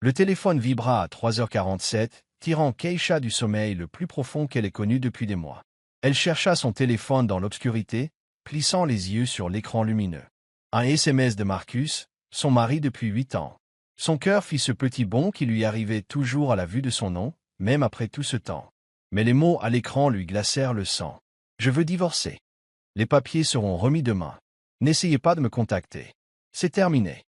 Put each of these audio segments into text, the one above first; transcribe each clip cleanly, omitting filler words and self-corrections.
Le téléphone vibra à 3h47, tirant Keisha du sommeil le plus profond qu'elle ait connu depuis des mois. Elle chercha son téléphone dans l'obscurité, plissant les yeux sur l'écran lumineux. Un SMS de Marcus, son mari depuis 8 ans. Son cœur fit ce petit bond qui lui arrivait toujours à la vue de son nom, même après tout ce temps. Mais les mots à l'écran lui glacèrent le sang. « Je veux divorcer. Les papiers seront remis demain. N'essayez pas de me contacter. C'est terminé.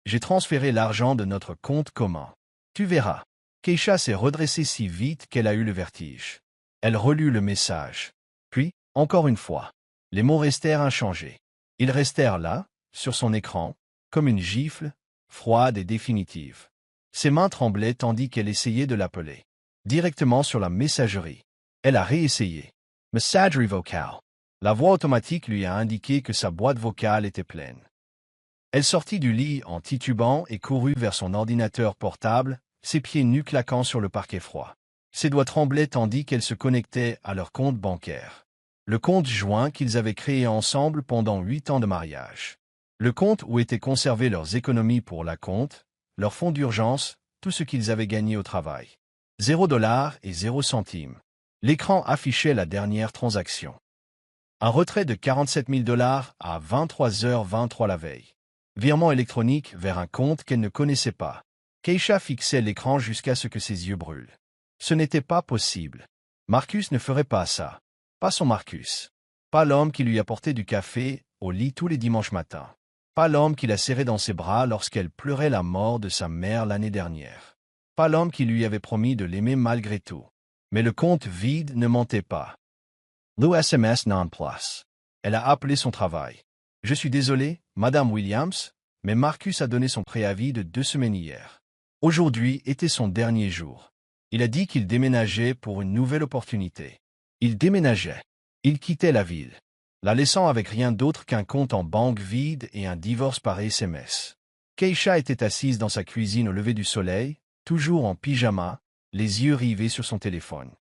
J'ai transféré l'argent de notre compte commun. Tu verras. » Keisha s'est redressée si vite qu'elle a eu le vertige. Elle relut le message. Puis, encore une fois, les mots restèrent inchangés. Ils restèrent là, sur son écran, comme une gifle, froide et définitive. Ses mains tremblaient tandis qu'elle essayait de l'appeler. Directement sur la messagerie. Elle a réessayé. Messagerie vocale. La voix automatique lui a indiqué que sa boîte vocale était pleine. Elle sortit du lit en titubant et courut vers son ordinateur portable, ses pieds nus claquant sur le parquet froid. Ses doigts tremblaient tandis qu'elle se connectait à leur compte bancaire. Le compte joint qu'ils avaient créé ensemble pendant 8 ans de mariage. Le compte où étaient conservées leurs économies pour la compte, leurs fonds d'urgence, tout ce qu'ils avaient gagné au travail. 0$ et 0 centimes. L'écran affichait la dernière transaction. Un retrait de $47 000 à 23h23 la veille. Virement électronique vers un compte qu'elle ne connaissait pas. Keisha fixait l'écran jusqu'à ce que ses yeux brûlent. Ce n'était pas possible. Marcus ne ferait pas ça. Pas son Marcus. Pas l'homme qui lui apportait du café au lit tous les dimanches matins. Pas l'homme qui la serrait dans ses bras lorsqu'elle pleurait la mort de sa mère l'année dernière. Pas l'homme qui lui avait promis de l'aimer malgré tout. Mais le compte vide ne mentait pas. Le SMS non plus. Elle a appelé son travail. « Je suis désolé, Madame Williams, mais Marcus a donné son préavis de 2 semaines hier. Aujourd'hui était son dernier jour. Il a dit qu'il déménageait pour une nouvelle opportunité. Il déménageait. Il quittait la ville, la laissant avec rien d'autre qu'un compte en banque vide et un divorce par SMS. » Keisha était assise dans sa cuisine au lever du soleil, toujours en pyjama, les yeux rivés sur son téléphone.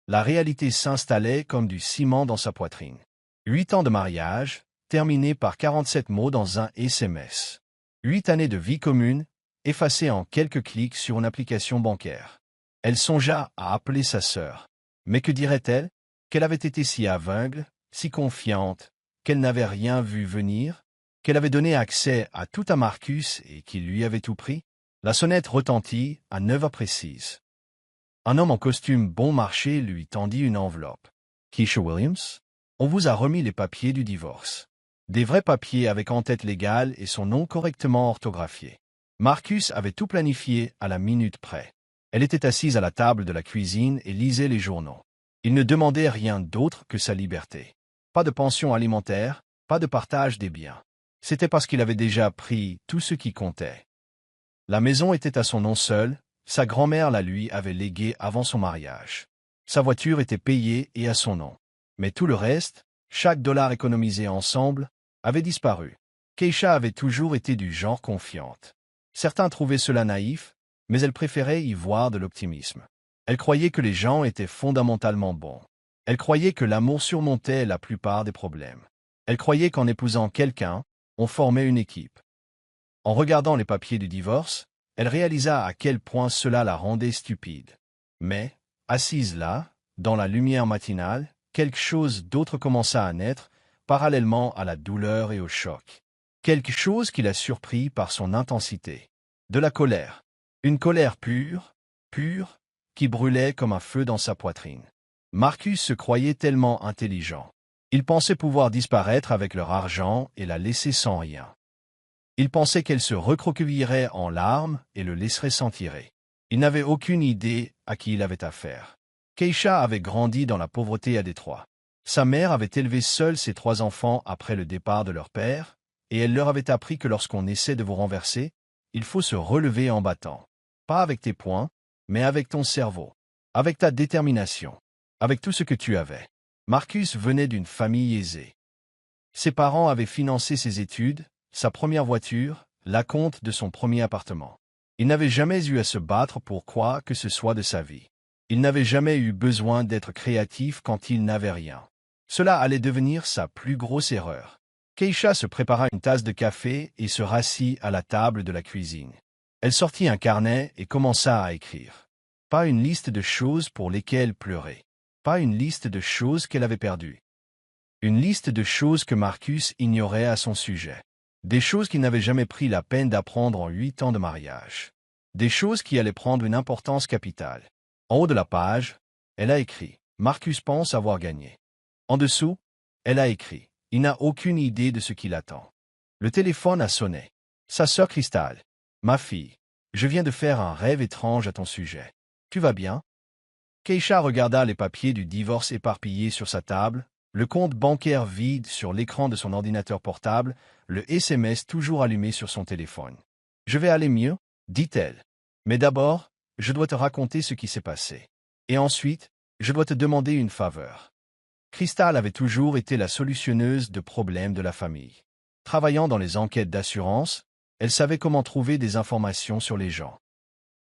La réalité s'installait comme du ciment dans sa poitrine. 8 ans de mariage, terminés par 47 mots dans un SMS. 8 années de vie commune, effacées en quelques clics sur une application bancaire. Elle songea à appeler sa sœur. Mais que dirait-elle? Qu'elle avait été si aveugle, si confiante, qu'elle n'avait rien vu venir, qu'elle avait donné accès à tout à Marcus et qu'il lui avait tout pris? La sonnette retentit à 9h précises. Un homme en costume bon marché lui tendit une enveloppe. « Keisha Williams, on vous a remis les papiers du divorce. Des vrais papiers avec en-tête légale et son nom correctement orthographié. » Marcus avait tout planifié à la minute près. Elle était assise à la table de la cuisine et lisait les journaux. Il ne demandait rien d'autre que sa liberté. Pas de pension alimentaire, pas de partage des biens. C'était parce qu'il avait déjà pris tout ce qui comptait. La maison était à son nom seul, sa grand-mère la lui avait léguée avant son mariage. Sa voiture était payée et à son nom. Mais tout le reste, chaque dollar économisé ensemble, avait disparu. Keisha avait toujours été du genre confiante. Certains trouvaient cela naïf, mais elle préférait y voir de l'optimisme. Elle croyait que les gens étaient fondamentalement bons. Elle croyait que l'amour surmontait la plupart des problèmes. Elle croyait qu'en épousant quelqu'un, on formait une équipe. En regardant les papiers du divorce, elle réalisa à quel point cela la rendait stupide. Mais, assise là, dans la lumière matinale, quelque chose d'autre commença à naître, parallèlement à la douleur et au choc. Quelque chose qui la surprit par son intensité. De la colère. Une colère pure, qui brûlait comme un feu dans sa poitrine. Marcus se croyait tellement intelligent. Il pensait pouvoir disparaître avec leur argent et la laisser sans rien. Il pensait qu'elle se recroquevillerait en larmes et le laisserait s'en tirer. Il n'avait aucune idée à qui il avait affaire. Keisha avait grandi dans la pauvreté à Détroit. Sa mère avait élevé seule ses 3 enfants après le départ de leur père, et elle leur avait appris que lorsqu'on essaie de vous renverser, il faut se relever en battant. Pas avec tes poings, mais avec ton cerveau, avec ta détermination, avec tout ce que tu avais. Marcus venait d'une famille aisée. Ses parents avaient financé ses études, sa première voiture, l'acompte de son premier appartement. Il n'avait jamais eu à se battre pour quoi que ce soit de sa vie. Il n'avait jamais eu besoin d'être créatif quand il n'avait rien. Cela allait devenir sa plus grosse erreur. Keisha se prépara une tasse de café et se rassit à la table de la cuisine. Elle sortit un carnet et commença à écrire. Pas une liste de choses pour lesquelles pleurer. Pas une liste de choses qu'elle avait perdues. Une liste de choses que Marcus ignorait à son sujet. Des choses qu'il n'avait jamais pris la peine d'apprendre en 8 ans de mariage. Des choses qui allaient prendre une importance capitale. En haut de la page, elle a écrit « Marcus pense avoir gagné ». En dessous, elle a écrit « Il n'a aucune idée de ce qui l'attend ». Le téléphone a sonné. Sa sœur Cristal. « Ma fille, je viens de faire un rêve étrange à ton sujet. Tu vas bien ?» Keisha regarda les papiers du divorce éparpillés sur sa table, le compte bancaire vide sur l'écran de son ordinateur portable, le SMS toujours allumé sur son téléphone. « Je vais aller mieux » dit-elle. « Mais d'abord, je dois te raconter ce qui s'est passé. Et ensuite, je dois te demander une faveur. » Cristal avait toujours été la solutionneuse de problèmes de la famille. Travaillant dans les enquêtes d'assurance, elle savait comment trouver des informations sur les gens.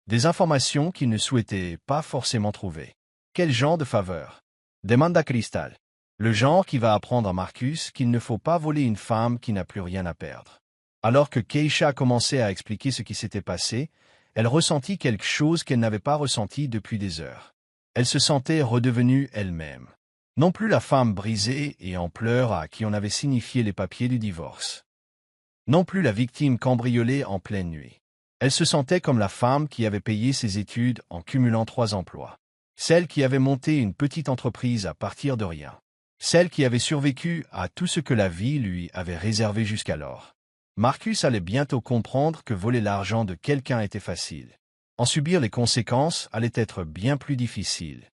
Des informations qu'il ne souhaitait pas forcément trouver. Quel genre de faveur? Demanda Cristal. Le genre qui va apprendre à Marcus qu'il ne faut pas voler une femme qui n'a plus rien à perdre. Alors que Keisha commençait à expliquer ce qui s'était passé, elle ressentit quelque chose qu'elle n'avait pas ressenti depuis des heures. Elle se sentait redevenue elle-même. Non plus la femme brisée et en pleurs à qui on avait signifié les papiers du divorce. Non plus la victime cambriolée en pleine nuit. Elle se sentait comme la femme qui avait payé ses études en cumulant 3 emplois. Celle qui avait monté une petite entreprise à partir de rien. Celle qui avait survécu à tout ce que la vie lui avait réservé jusqu'alors. Marcus allait bientôt comprendre que voler l'argent de quelqu'un était facile. En subir les conséquences allait être bien plus difficile.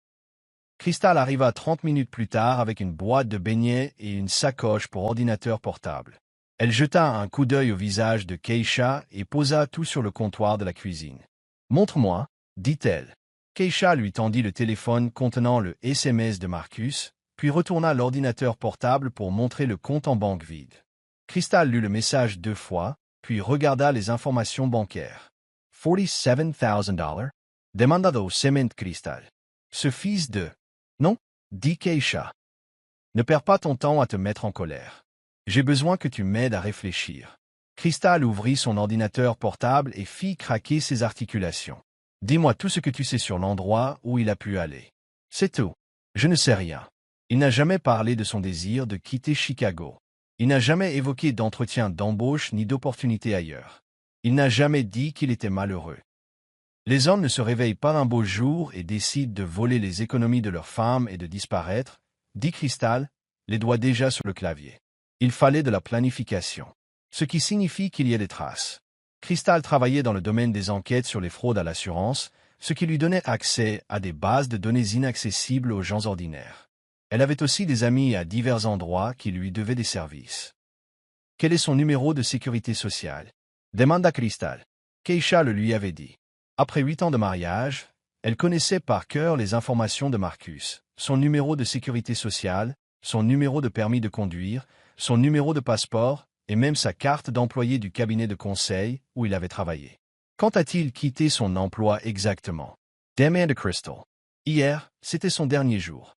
Cristal arriva 30 minutes plus tard avec une boîte de beignets et une sacoche pour ordinateur portable. Elle jeta un coup d'œil au visage de Keisha et posa tout sur le comptoir de la cuisine. « Montre-moi » dit-elle. Keisha lui tendit le téléphone contenant le SMS de Marcus, puis retourna l'ordinateur portable pour montrer le compte en banque vide. Cristal lut le message 2 fois, puis regarda les informations bancaires. « $47,000 » demanda au cement Cristal. « Ce fils de... » « Non » dit Keisha. « Ne perds pas ton temps à te mettre en colère. J'ai besoin que tu m'aides à réfléchir. » Cristal ouvrit son ordinateur portable et fit craquer ses articulations. « Dis-moi tout ce que tu sais sur l'endroit où il a pu aller. » « C'est tout. Je ne sais rien. Il n'a jamais parlé de son désir de quitter Chicago. Il n'a jamais évoqué d'entretien d'embauche ni d'opportunité ailleurs. Il n'a jamais dit qu'il était malheureux. Les hommes ne se réveillent pas un beau jour et décident de voler les économies de leurs femmes et de disparaître, dit Cristal, les doigts déjà sur le clavier. Il fallait de la planification. Ce qui signifie qu'il y ait des traces. Cristal travaillait dans le domaine des enquêtes sur les fraudes à l'assurance, ce qui lui donnait accès à des bases de données inaccessibles aux gens ordinaires. Elle avait aussi des amis à divers endroits qui lui devaient des services. Quel est son numéro de sécurité sociale? Demanda Cristal. Keisha le lui avait dit. Après 8 ans de mariage, elle connaissait par cœur les informations de Marcus, son numéro de sécurité sociale, son numéro de permis de conduire, son numéro de passeport et même sa carte d'employé du cabinet de conseil où il avait travaillé. Quand a-t-il quitté son emploi exactement? Demanda Crystal. Hier, c'était son dernier jour.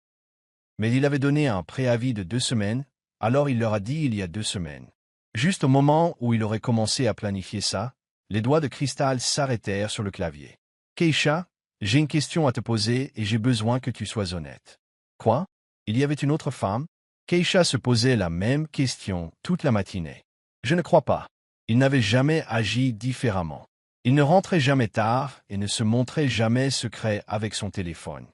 Mais il avait donné un préavis de 2 semaines, alors il leur a dit il y a 2 semaines. Juste au moment où il aurait commencé à planifier ça, les doigts de Cristal s'arrêtèrent sur le clavier. « Keisha, j'ai une question à te poser et j'ai besoin que tu sois honnête. »« Quoi? Il y avait une autre femme ?» Keisha se posait la même question toute la matinée. « Je ne crois pas. Il n'avait jamais agi différemment. Il ne rentrait jamais tard et ne se montrait jamais secret avec son téléphone.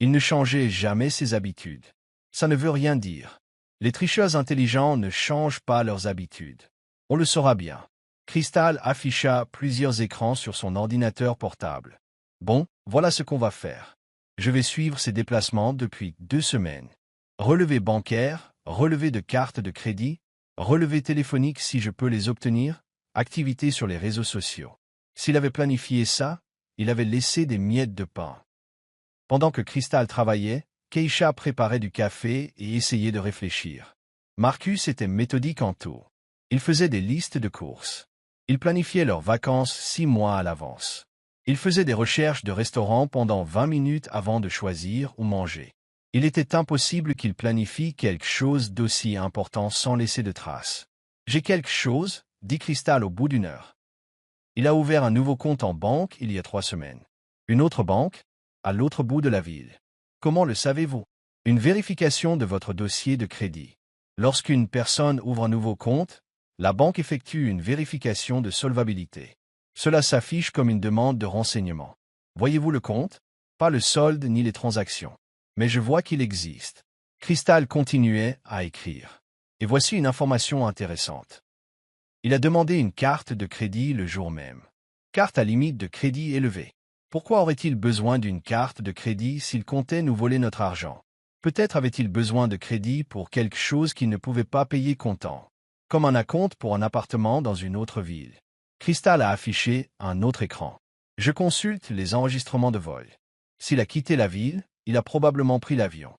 Il ne changeait jamais ses habitudes. Ça ne veut rien dire. Les tricheurs intelligents ne changent pas leurs habitudes. On le saura bien. » Cristal afficha plusieurs écrans sur son ordinateur portable. « Bon, voilà ce qu'on va faire. Je vais suivre ses déplacements depuis 2 semaines. Relevé bancaire, relevé de carte de crédit, relevé téléphonique si je peux les obtenir, activité sur les réseaux sociaux. S'il avait planifié ça, il avait laissé des miettes de pain. » Pendant que Cristal travaillait, Keisha préparait du café et essayait de réfléchir. Marcus était méthodique en tout. Il faisait des listes de courses. Ils planifiaient leurs vacances 6 mois à l'avance. Ils faisaient des recherches de restaurants pendant 20 minutes avant de choisir où manger. Il était impossible qu'ils planifient quelque chose d'aussi important sans laisser de traces. « J'ai quelque chose » dit Cristal au bout d'1 heure. Il a ouvert un nouveau compte en banque il y a 3 semaines. Une autre banque, à l'autre bout de la ville. Comment le savez-vous? Une vérification de votre dossier de crédit. Lorsqu'une personne ouvre un nouveau compte, la banque effectue une vérification de solvabilité. Cela s'affiche comme une demande de renseignement. Voyez-vous le compte? Pas le solde ni les transactions. Mais je vois qu'il existe. Crystal continuait à écrire. Et voici une information intéressante. Il a demandé une carte de crédit le jour même. Carte à limite de crédit élevée. Pourquoi aurait-il besoin d'une carte de crédit s'il comptait nous voler notre argent? Peut-être avait-il besoin de crédit pour quelque chose qu'il ne pouvait pas payer comptant. Comme un acompte pour un appartement dans une autre ville. Crystal a affiché un autre écran. Je consulte les enregistrements de vol. S'il a quitté la ville, il a probablement pris l'avion.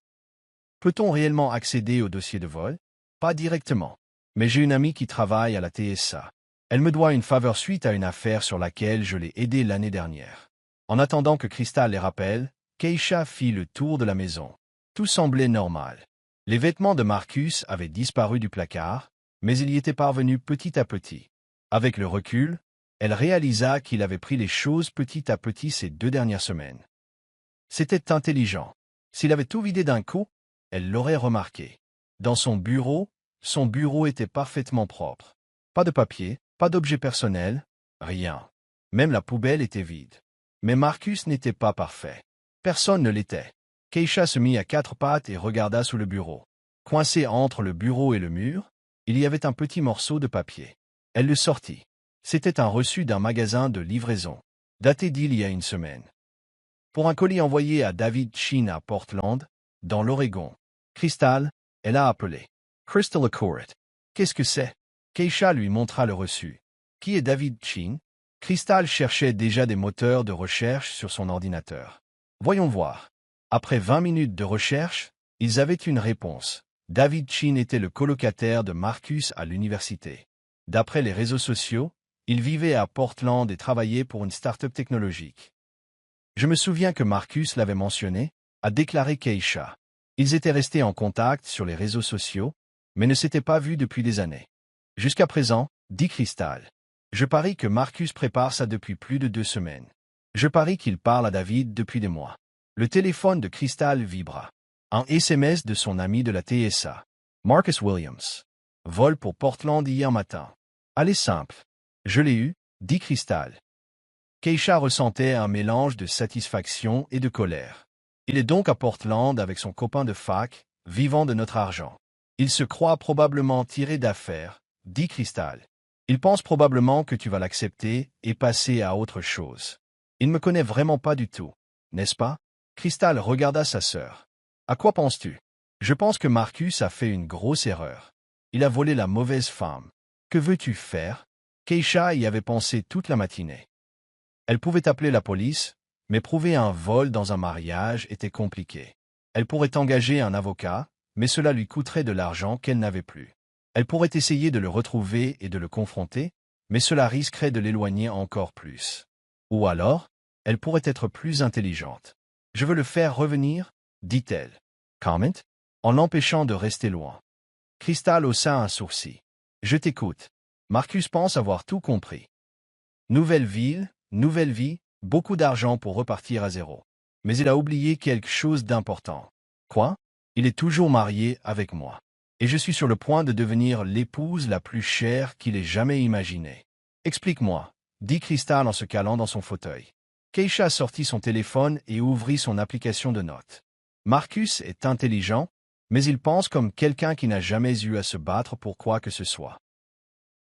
Peut-on réellement accéder au dossier de vol? Pas directement. Mais j'ai une amie qui travaille à la TSA. Elle me doit une faveur suite à une affaire sur laquelle je l'ai aidée l'année dernière. En attendant que Crystal les rappelle, Keisha fit le tour de la maison. Tout semblait normal. Les vêtements de Marcus avaient disparu du placard, mais il y était parvenu petit à petit. Avec le recul, elle réalisa qu'il avait pris les choses petit à petit ces 2 dernières semaines. C'était intelligent. S'il avait tout vidé d'un coup, elle l'aurait remarqué. Dans son bureau était parfaitement propre. Pas de papier, pas d'objet personnel, rien. Même la poubelle était vide. Mais Marcus n'était pas parfait. Personne ne l'était. Keisha se mit à 4 pattes et regarda sous le bureau. Coincé entre le bureau et le mur, il y avait un petit morceau de papier. Elle le sortit. C'était un reçu d'un magasin de livraison, daté d'il y a 1 semaine. Pour un colis envoyé à David Sheen à Portland, dans l'Oregon. Crystal, elle a appelé. Crystal Accourait. Qu'est-ce que c'est? Keisha lui montra le reçu. Qui est David Sheen? Crystal cherchait déjà des moteurs de recherche sur son ordinateur. Voyons voir. Après 20 minutes de recherche, ils avaient une réponse. David Sheen était le colocataire de Marcus à l'université. D'après les réseaux sociaux, il vivait à Portland et travaillait pour une start-up technologique. Je me souviens que Marcus l'avait mentionné, a déclaré Keisha. Ils étaient restés en contact sur les réseaux sociaux, mais ne s'étaient pas vus depuis des années. Jusqu'à présent, dit Crystal. Je parie que Marcus prépare ça depuis plus de 2 semaines. Je parie qu'il parle à David depuis des mois. Le téléphone de Crystal vibra. Un SMS de son ami de la TSA. Marcus Williams. Vol pour Portland hier matin. Allez simple. Je l'ai eu, dit Crystal. Keisha ressentait un mélange de satisfaction et de colère. Il est donc à Portland avec son copain de fac, vivant de notre argent. Il se croit probablement tiré d'affaire, dit Crystal. Il pense probablement que tu vas l'accepter et passer à autre chose. Il ne me connaît vraiment pas du tout, n'est-ce pas? Crystal regarda sa sœur. À quoi penses-tu? Je pense que Marcus a fait une grosse erreur. Il a volé la mauvaise femme. Que veux-tu faire? Keisha y avait pensé toute la matinée. Elle pouvait appeler la police, mais prouver un vol dans un mariage était compliqué. Elle pourrait engager un avocat, mais cela lui coûterait de l'argent qu'elle n'avait plus. Elle pourrait essayer de le retrouver et de le confronter, mais cela risquerait de l'éloigner encore plus. Ou alors, elle pourrait être plus intelligente. Je veux le faire revenir, dit-elle. Comment? En l'empêchant de rester loin. Crystal haussa un sourcil. Je t'écoute. Marcus pense avoir tout compris. Nouvelle ville, nouvelle vie, beaucoup d'argent pour repartir à zéro. Mais il a oublié quelque chose d'important. Quoi? Il est toujours marié avec moi. Et je suis sur le point de devenir l'épouse la plus chère qu'il ait jamais imaginée. Explique-moi, dit Crystal en se calant dans son fauteuil. Keisha sortit son téléphone et ouvrit son application de notes. Marcus est intelligent, mais il pense comme quelqu'un qui n'a jamais eu à se battre pour quoi que ce soit.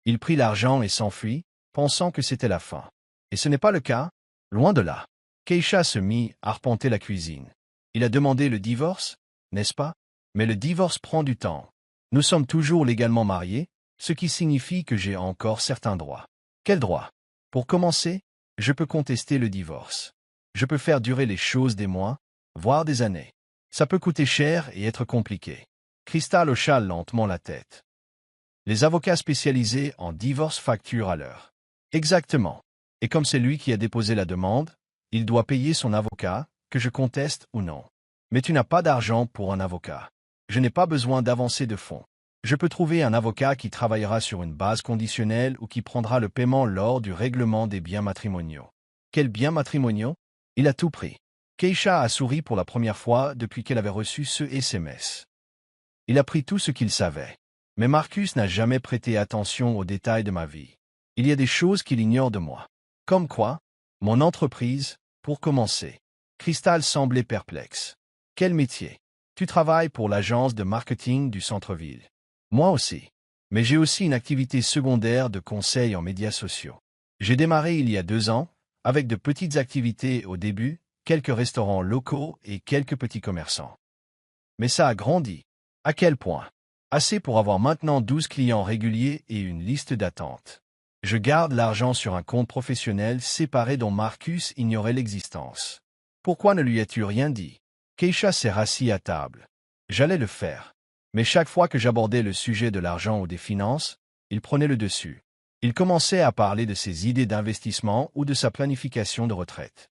Il prit l'argent et s'enfuit, pensant que c'était la fin. Et ce n'est pas le cas, loin de là. Keisha se mit à arpenter la cuisine. Il a demandé le divorce, n'est-ce pas? Mais le divorce prend du temps. Nous sommes toujours légalement mariés, ce qui signifie que j'ai encore certains droits. Quels droits? Pour commencer, je peux contester le divorce. Je peux faire durer les choses des mois, voire des années. Ça peut coûter cher et être compliqué. Crystal hocha lentement la tête. Les avocats spécialisés en divorce facturent à l'heure. Exactement. Et comme c'est lui qui a déposé la demande, il doit payer son avocat, que je conteste ou non. Mais tu n'as pas d'argent pour un avocat. Je n'ai pas besoin d'avancer de fonds. Je peux trouver un avocat qui travaillera sur une base conditionnelle ou qui prendra le paiement lors du règlement des biens matrimoniaux. Quels biens matrimoniaux? Il a tout pris. Keisha a souri pour la première fois depuis qu'elle avait reçu ce SMS. Il a pris tout ce qu'il savait. Mais Marcus n'a jamais prêté attention aux détails de ma vie. Il y a des choses qu'il ignore de moi. Comme quoi? Mon entreprise, pour commencer. Crystal semblait perplexe. Quel métier? Tu travailles pour l'agence de marketing du centre-ville. Moi aussi. Mais j'ai aussi une activité secondaire de conseil en médias sociaux. J'ai démarré il y a 2 ans, avec de petites activités au début, quelques restaurants locaux et quelques petits commerçants. Mais ça a grandi. À quel point? Assez pour avoir maintenant 12 clients réguliers et une liste d'attente. Je garde l'argent sur un compte professionnel séparé dont Marcus ignorait l'existence. Pourquoi ne lui as-tu rien dit? Keisha s'est rassis à table. J'allais le faire. Mais chaque fois que j'abordais le sujet de l'argent ou des finances, il prenait le dessus. Il commençait à parler de ses idées d'investissement ou de sa planification de retraite.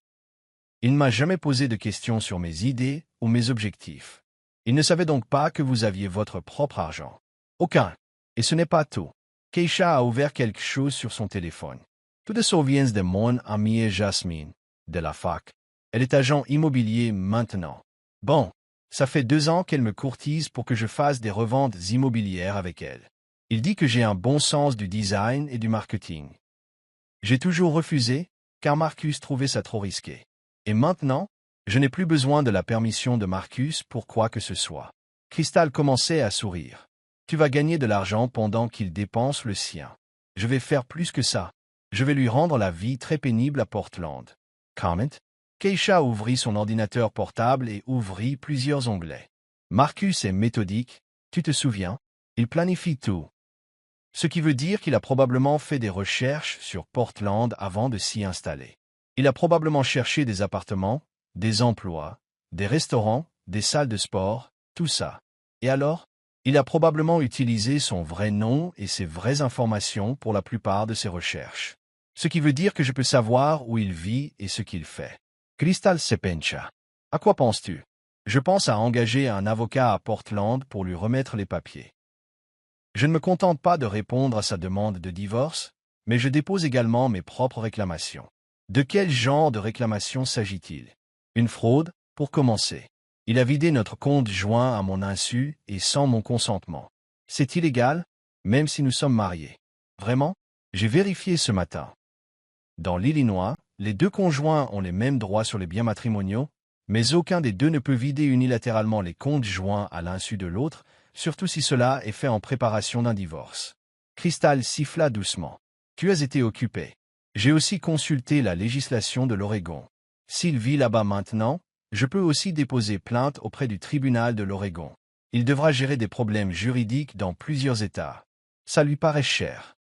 Il ne m'a jamais posé de questions sur mes idées ou mes objectifs. Il ne savait donc pas que vous aviez votre propre argent. Aucun. Et ce n'est pas tout. Keisha a ouvert quelque chose sur son téléphone. Tu te souviens de mon amie Jasmine, de la fac. Elle est agent immobilier maintenant. Bon, ça fait 2 ans qu'elle me courtise pour que je fasse des reventes immobilières avec elle. Il dit que j'ai un bon sens du design et du marketing. J'ai toujours refusé, car Marcus trouvait ça trop risqué. Et maintenant, je n'ai plus besoin de la permission de Marcus pour quoi que ce soit. Crystal commençait à sourire. Tu vas gagner de l'argent pendant qu'il dépense le sien. Je vais faire plus que ça. Je vais lui rendre la vie très pénible à Portland. Comment? Keisha ouvrit son ordinateur portable et ouvrit plusieurs onglets. Marcus est méthodique, tu te souviens? Il planifie tout. Ce qui veut dire qu'il a probablement fait des recherches sur Portland avant de s'y installer. Il a probablement cherché des appartements, des emplois, des restaurants, des salles de sport, tout ça. Et alors? Il a probablement utilisé son vrai nom et ses vraies informations pour la plupart de ses recherches. Ce qui veut dire que je peux savoir où il vit et ce qu'il fait. Crystal se pencha. À quoi penses-tu? Je pense à engager un avocat à Portland pour lui remettre les papiers. Je ne me contente pas de répondre à sa demande de divorce, mais je dépose également mes propres réclamations. De quel genre de réclamation s'agit-il? Une fraude, pour commencer. Il a vidé notre compte joint à mon insu et sans mon consentement. C'est illégal, même si nous sommes mariés. Vraiment? J'ai vérifié ce matin. Dans l'Illinois, les 2 conjoints ont les mêmes droits sur les biens matrimoniaux, mais aucun des 2 ne peut vider unilatéralement les comptes joints à l'insu de l'autre, surtout si cela est fait en préparation d'un divorce. Crystal siffla doucement. Tu as été occupé. J'ai aussi consulté la législation de l'Oregon. S'il vit là-bas maintenant, je peux aussi déposer plainte auprès du tribunal de l'Oregon. Il devra gérer des problèmes juridiques dans plusieurs États. Ça lui paraît cher.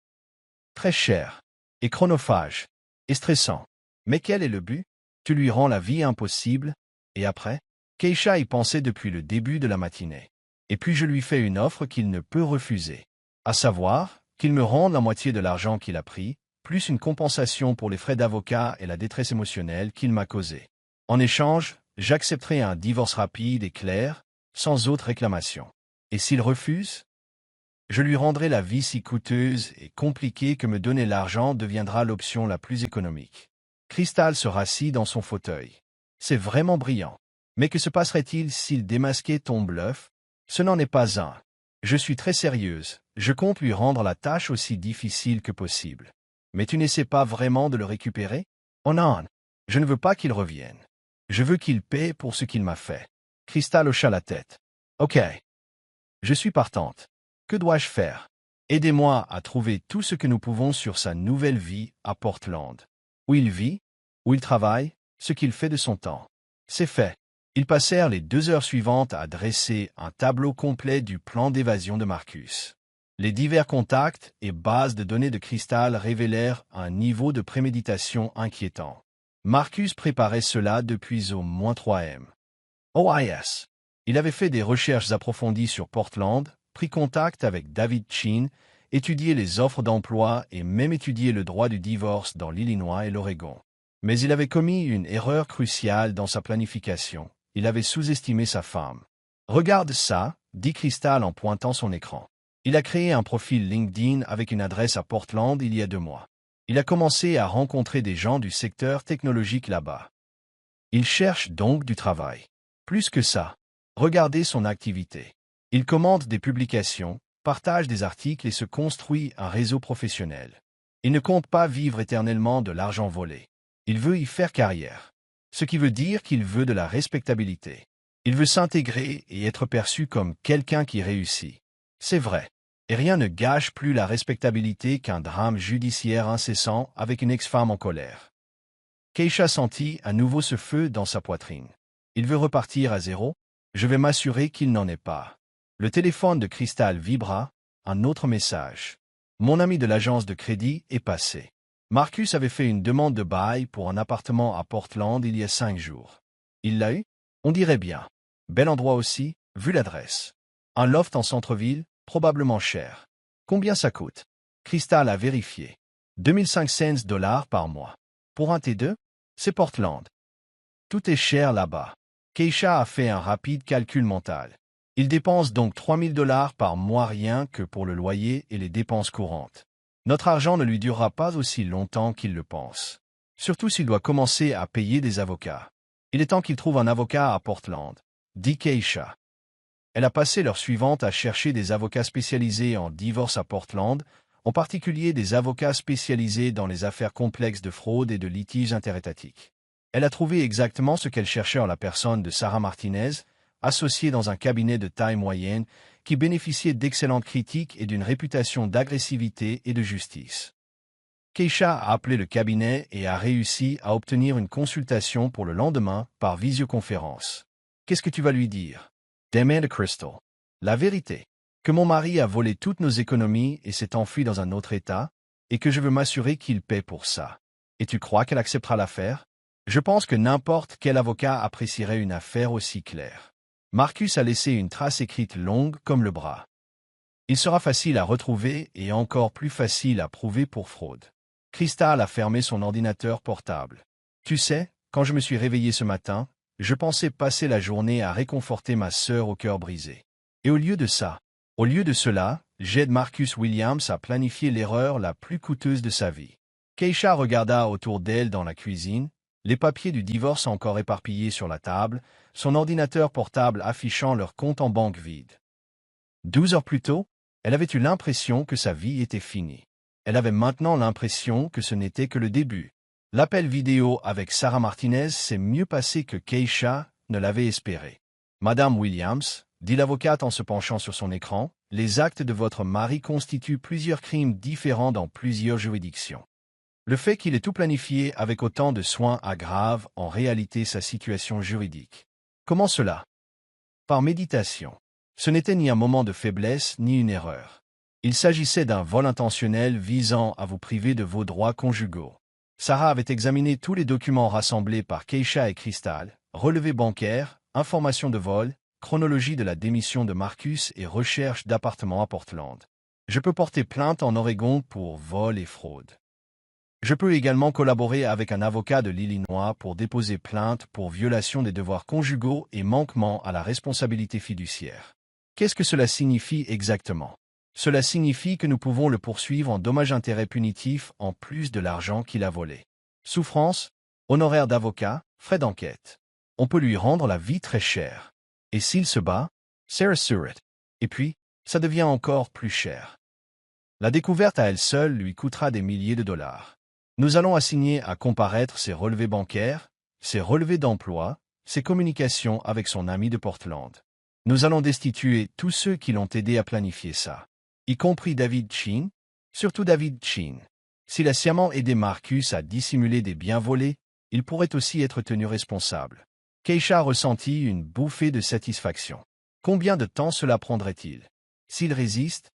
Très cher. Et chronophage. Et stressant. Mais quel est le but? Tu lui rends la vie impossible. Et après? Keisha y pensait depuis le début de la matinée. Et puis je lui fais une offre qu'il ne peut refuser. À savoir, qu'il me rende la moitié de l'argent qu'il a pris, plus une compensation pour les frais d'avocat et la détresse émotionnelle qu'il m'a causée. En échange, j'accepterai un divorce rapide et clair, sans autre réclamation. Et s'il refuse? Je lui rendrai la vie si coûteuse et compliquée que me donner l'argent deviendra l'option la plus économique. Crystal se rassit dans son fauteuil. C'est vraiment brillant. Mais que se passerait-il s'il démasquait ton bluff? Ce n'en est pas un. Je suis très sérieuse. Je compte lui rendre la tâche aussi difficile que possible. Mais tu n'essaies pas vraiment de le récupérer? Oh non, je ne veux pas qu'il revienne. Je veux qu'il paie pour ce qu'il m'a fait. Crystal hocha la tête. Ok. Je suis partante. Que dois-je faire? Aidez-moi à trouver tout ce que nous pouvons sur sa nouvelle vie à Portland. Où il vit, où il travaille, ce qu'il fait de son temps. C'est fait. Ils passèrent les 2 heures suivantes à dresser un tableau complet du plan d'évasion de Marcus. Les divers contacts et bases de données de Crystal révélèrent un niveau de préméditation inquiétant. Marcus préparait cela depuis au moins 3M. OIS. Il avait fait des recherches approfondies sur Portland, pris contact avec David Chin, étudié les offres d'emploi et même étudié le droit du divorce dans l'Illinois et l'Oregon. Mais il avait commis une erreur cruciale dans sa planification. Il avait sous-estimé sa femme. « Regarde ça », dit Crystal en pointant son écran. Il a créé un profil LinkedIn avec une adresse à Portland il y a 2 mois. Il a commencé à rencontrer des gens du secteur technologique là-bas. Il cherche donc du travail. Plus que ça, regardez son activité. Il commente des publications, partage des articles et se construit un réseau professionnel. Il ne compte pas vivre éternellement de l'argent volé. Il veut y faire carrière. Ce qui veut dire qu'il veut de la respectabilité. Il veut s'intégrer et être perçu comme quelqu'un qui réussit. C'est vrai. Et rien ne gâche plus la respectabilité qu'un drame judiciaire incessant avec une ex-femme en colère. Keisha sentit à nouveau ce feu dans sa poitrine. Il veut repartir à zéro. Je vais m'assurer qu'il n'en est pas. Le téléphone de Crystal vibra. Un autre message. Mon ami de l'agence de crédit est passé. Marcus avait fait une demande de bail pour un appartement à Portland il y a 5 jours. Il l'a eu? On dirait bien. Bel endroit aussi, vu l'adresse. Un loft en centre-ville, probablement cher. Combien ça coûte? Crystal a vérifié. 2500 dollars par mois. Pour un T2? C'est Portland. Tout est cher là-bas. Keisha a fait un rapide calcul mental. Il dépense donc 3000 dollars par mois rien que pour le loyer et les dépenses courantes. Notre argent ne lui durera pas aussi longtemps qu'il le pense. Surtout s'il doit commencer à payer des avocats. Il est temps qu'il trouve un avocat à Portland, dit Keisha. Elle a passé l'heure suivante à chercher des avocats spécialisés en divorce à Portland, en particulier des avocats spécialisés dans les affaires complexes de fraude et de litiges interétatiques. Elle a trouvé exactement ce qu'elle cherchait en la personne de Sarah Martinez, associée dans un cabinet de taille moyenne qui bénéficiait d'excellentes critiques et d'une réputation d'agressivité et de justice. Keisha a appelé le cabinet et a réussi à obtenir une consultation pour le lendemain par visioconférence. Qu'est-ce que tu vas lui dire? Demande Crystal. La vérité. Que mon mari a volé toutes nos économies et s'est enfui dans un autre état, et que je veux m'assurer qu'il paie pour ça. Et tu crois qu'elle acceptera l'affaire? Je pense que n'importe quel avocat apprécierait une affaire aussi claire. Marcus a laissé une trace écrite longue comme le bras. Il sera facile à retrouver et encore plus facile à prouver pour fraude. Crystal a fermé son ordinateur portable. Tu sais, quand je me suis réveillé ce matin, je pensais passer la journée à réconforter ma sœur au cœur brisé. Et au lieu de cela, j'aide Marcus Williams à planifier l'erreur la plus coûteuse de sa vie. Keisha regarda autour d'elle dans la cuisine, les papiers du divorce encore éparpillés sur la table, son ordinateur portable affichant leur compte en banque vide. 12 heures plus tôt, elle avait eu l'impression que sa vie était finie. Elle avait maintenant l'impression que ce n'était que le début. L'appel vidéo avec Sarah Martinez s'est mieux passé que Keisha ne l'avait espéré. Madame Williams, dit l'avocate en se penchant sur son écran, les actes de votre mari constituent plusieurs crimes différents dans plusieurs juridictions. Le fait qu'il ait tout planifié avec autant de soin aggrave en réalité sa situation juridique. Comment cela? Par méditation. Ce n'était ni un moment de faiblesse ni une erreur. Il s'agissait d'un vol intentionnel visant à vous priver de vos droits conjugaux. Sarah avait examiné tous les documents rassemblés par Keisha et Crystal, relevés bancaires, informations de vol, chronologie de la démission de Marcus et recherche d'appartements à Portland. Je peux porter plainte en Oregon pour vol et fraude. Je peux également collaborer avec un avocat de l'Illinois pour déposer plainte pour violation des devoirs conjugaux et manquement à la responsabilité fiduciaire. Qu'est-ce que cela signifie exactement? Cela signifie que nous pouvons le poursuivre en dommages-intérêts punitifs en plus de l'argent qu'il a volé. Souffrance, honoraires d'avocat, frais d'enquête. On peut lui rendre la vie très chère. Et s'il se bat, Sarah Surratt. Et puis, ça devient encore plus cher. La découverte à elle seule lui coûtera des milliers de dollars. Nous allons assigner à comparaître ses relevés bancaires, ses relevés d'emploi, ses communications avec son ami de Portland. Nous allons destituer tous ceux qui l'ont aidé à planifier ça, y compris David Sheen, surtout David Sheen. S'il a sciemment aidé Marcus à dissimuler des biens volés, il pourrait aussi être tenu responsable. Keisha ressentit une bouffée de satisfaction. Combien de temps cela prendrait-il? S'il résiste?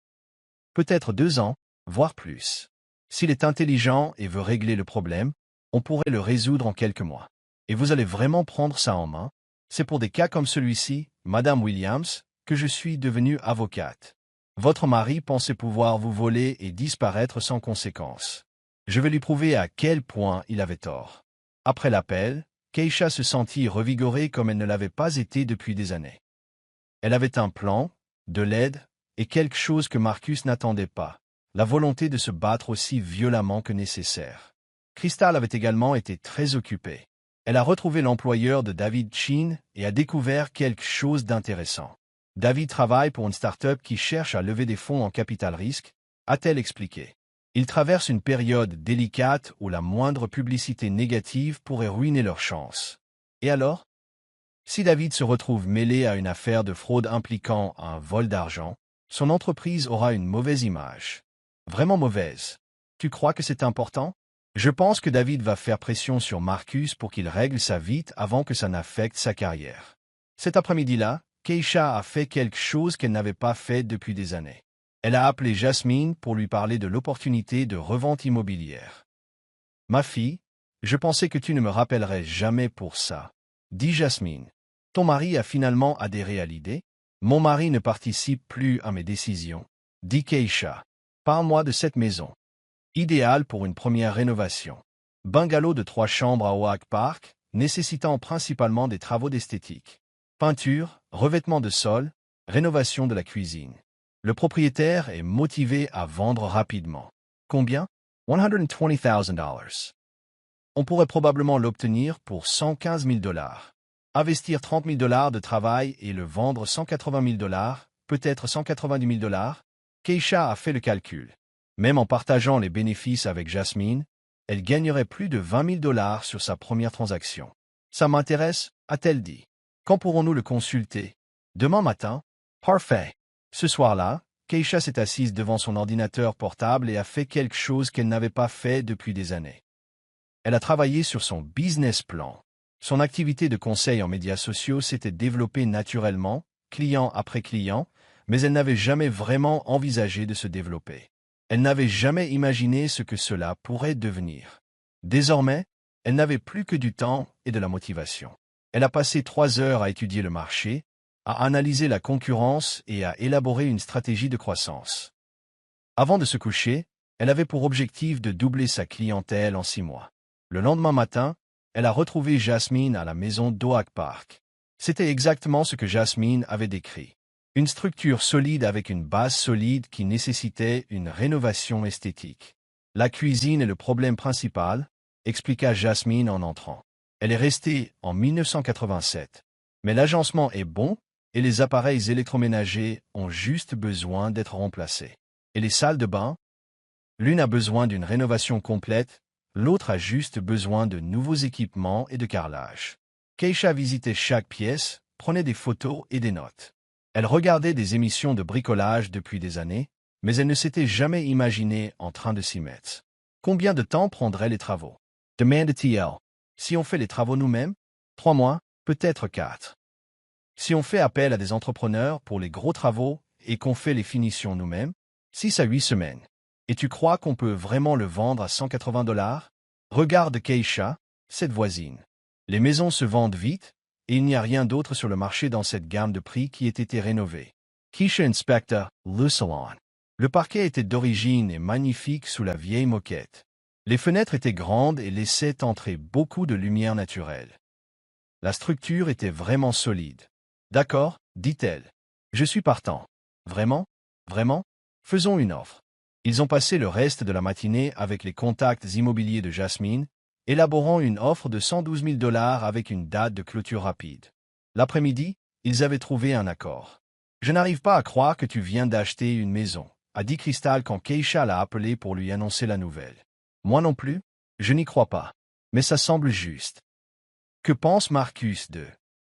Peut-être 2 ans, voire plus. S'il est intelligent et veut régler le problème, on pourrait le résoudre en quelques mois. Et vous allez vraiment prendre ça en main? C'est pour des cas comme celui-ci, Madame Williams, que je suis devenue avocate. Votre mari pensait pouvoir vous voler et disparaître sans conséquence. Je vais lui prouver à quel point il avait tort. Après l'appel, Keisha se sentit revigorée comme elle ne l'avait pas été depuis des années. Elle avait un plan, de l'aide, et quelque chose que Marcus n'attendait pas, la volonté de se battre aussi violemment que nécessaire. Crystal avait également été très occupée. Elle a retrouvé l'employeur de David Chin et a découvert quelque chose d'intéressant. David travaille pour une start-up qui cherche à lever des fonds en capital risque, a-t-elle expliqué. Il traverse une période délicate où la moindre publicité négative pourrait ruiner leurs chances. Et alors? Si David se retrouve mêlé à une affaire de fraude impliquant un vol d'argent, son entreprise aura une mauvaise image. Vraiment mauvaise. Tu crois que c'est important? Je pense que David va faire pression sur Marcus pour qu'il règle ça vite avant que ça n'affecte sa carrière. Cet après-midi-là, Keisha a fait quelque chose qu'elle n'avait pas fait depuis des années. Elle a appelé Jasmine pour lui parler de l'opportunité de revente immobilière. « Ma fille, je pensais que tu ne me rappellerais jamais pour ça, » dit Jasmine. « Ton mari a finalement adhéré à l'idée? » « Mon mari ne participe plus à mes décisions, » dit Keisha. « Parle-moi de cette maison. Idéal pour une première rénovation. Bungalow de 3 chambres à Oak Park, nécessitant principalement des travaux d'esthétique. Peinture, revêtement de sol, rénovation de la cuisine. Le propriétaire est motivé à vendre rapidement. Combien? $120,000. On pourrait probablement l'obtenir pour $115,000. Investir $30,000 de travail et le vendre $180,000, peut-être $190,000. Keisha a fait le calcul. Même en partageant les bénéfices avec Jasmine, elle gagnerait plus de $20,000 sur sa première transaction. Ça m'intéresse, a-t-elle dit. Quand pourrons-nous le consulter? Demain matin? Parfait. Ce soir-là, Keisha s'est assise devant son ordinateur portable et a fait quelque chose qu'elle n'avait pas fait depuis des années. Elle a travaillé sur son business plan. Son activité de conseil en médias sociaux s'était développée naturellement, client après client, mais elle n'avait jamais vraiment envisagé de se développer. Elle n'avait jamais imaginé ce que cela pourrait devenir. Désormais, elle n'avait plus que du temps et de la motivation. Elle a passé 3 heures à étudier le marché, à analyser la concurrence et à élaborer une stratégie de croissance. Avant de se coucher, elle avait pour objectif de doubler sa clientèle en 6 mois. Le lendemain matin, elle a retrouvé Jasmine à la maison d'Oak Park. C'était exactement ce que Jasmine avait décrit. Une structure solide avec une base solide qui nécessitait une rénovation esthétique. La cuisine est le problème principal, expliqua Jasmine en entrant. Elle est restée en 1987. Mais l'agencement est bon et les appareils électroménagers ont juste besoin d'être remplacés. Et les salles de bain? L'une a besoin d'une rénovation complète, l'autre a juste besoin de nouveaux équipements et de carrelage. Keisha visitait chaque pièce, prenait des photos et des notes. Elle regardait des émissions de bricolage depuis des années, mais elle ne s'était jamais imaginée en train de s'y mettre. Combien de temps prendraient les travaux? Demandait-elle. Si on fait les travaux nous-mêmes? 3 mois, peut-être 4. Si on fait appel à des entrepreneurs pour les gros travaux et qu'on fait les finitions nous-mêmes? 6 à 8 semaines. Et tu crois qu'on peut vraiment le vendre à $180? Regarde Keisha, cette voisine. Les maisons se vendent vite, et il n'y a rien d'autre sur le marché dans cette gamme de prix qui ait été rénovée. Keisha inspecta le salon. Le parquet était d'origine et magnifique sous la vieille moquette. Les fenêtres étaient grandes et laissaient entrer beaucoup de lumière naturelle. La structure était vraiment solide. D'accord, dit-elle. Je suis partant. Vraiment? Vraiment? Faisons une offre. Ils ont passé le reste de la matinée avec les contacts immobiliers de Jasmine, élaborant une offre de $112,000 avec une date de clôture rapide. L'après-midi, ils avaient trouvé un accord. « Je n'arrive pas à croire que tu viens d'acheter une maison », a dit Crystal quand Keisha l'a appelé pour lui annoncer la nouvelle. « Moi non plus, je n'y crois pas. Mais ça semble juste. » Que pense Marcus de...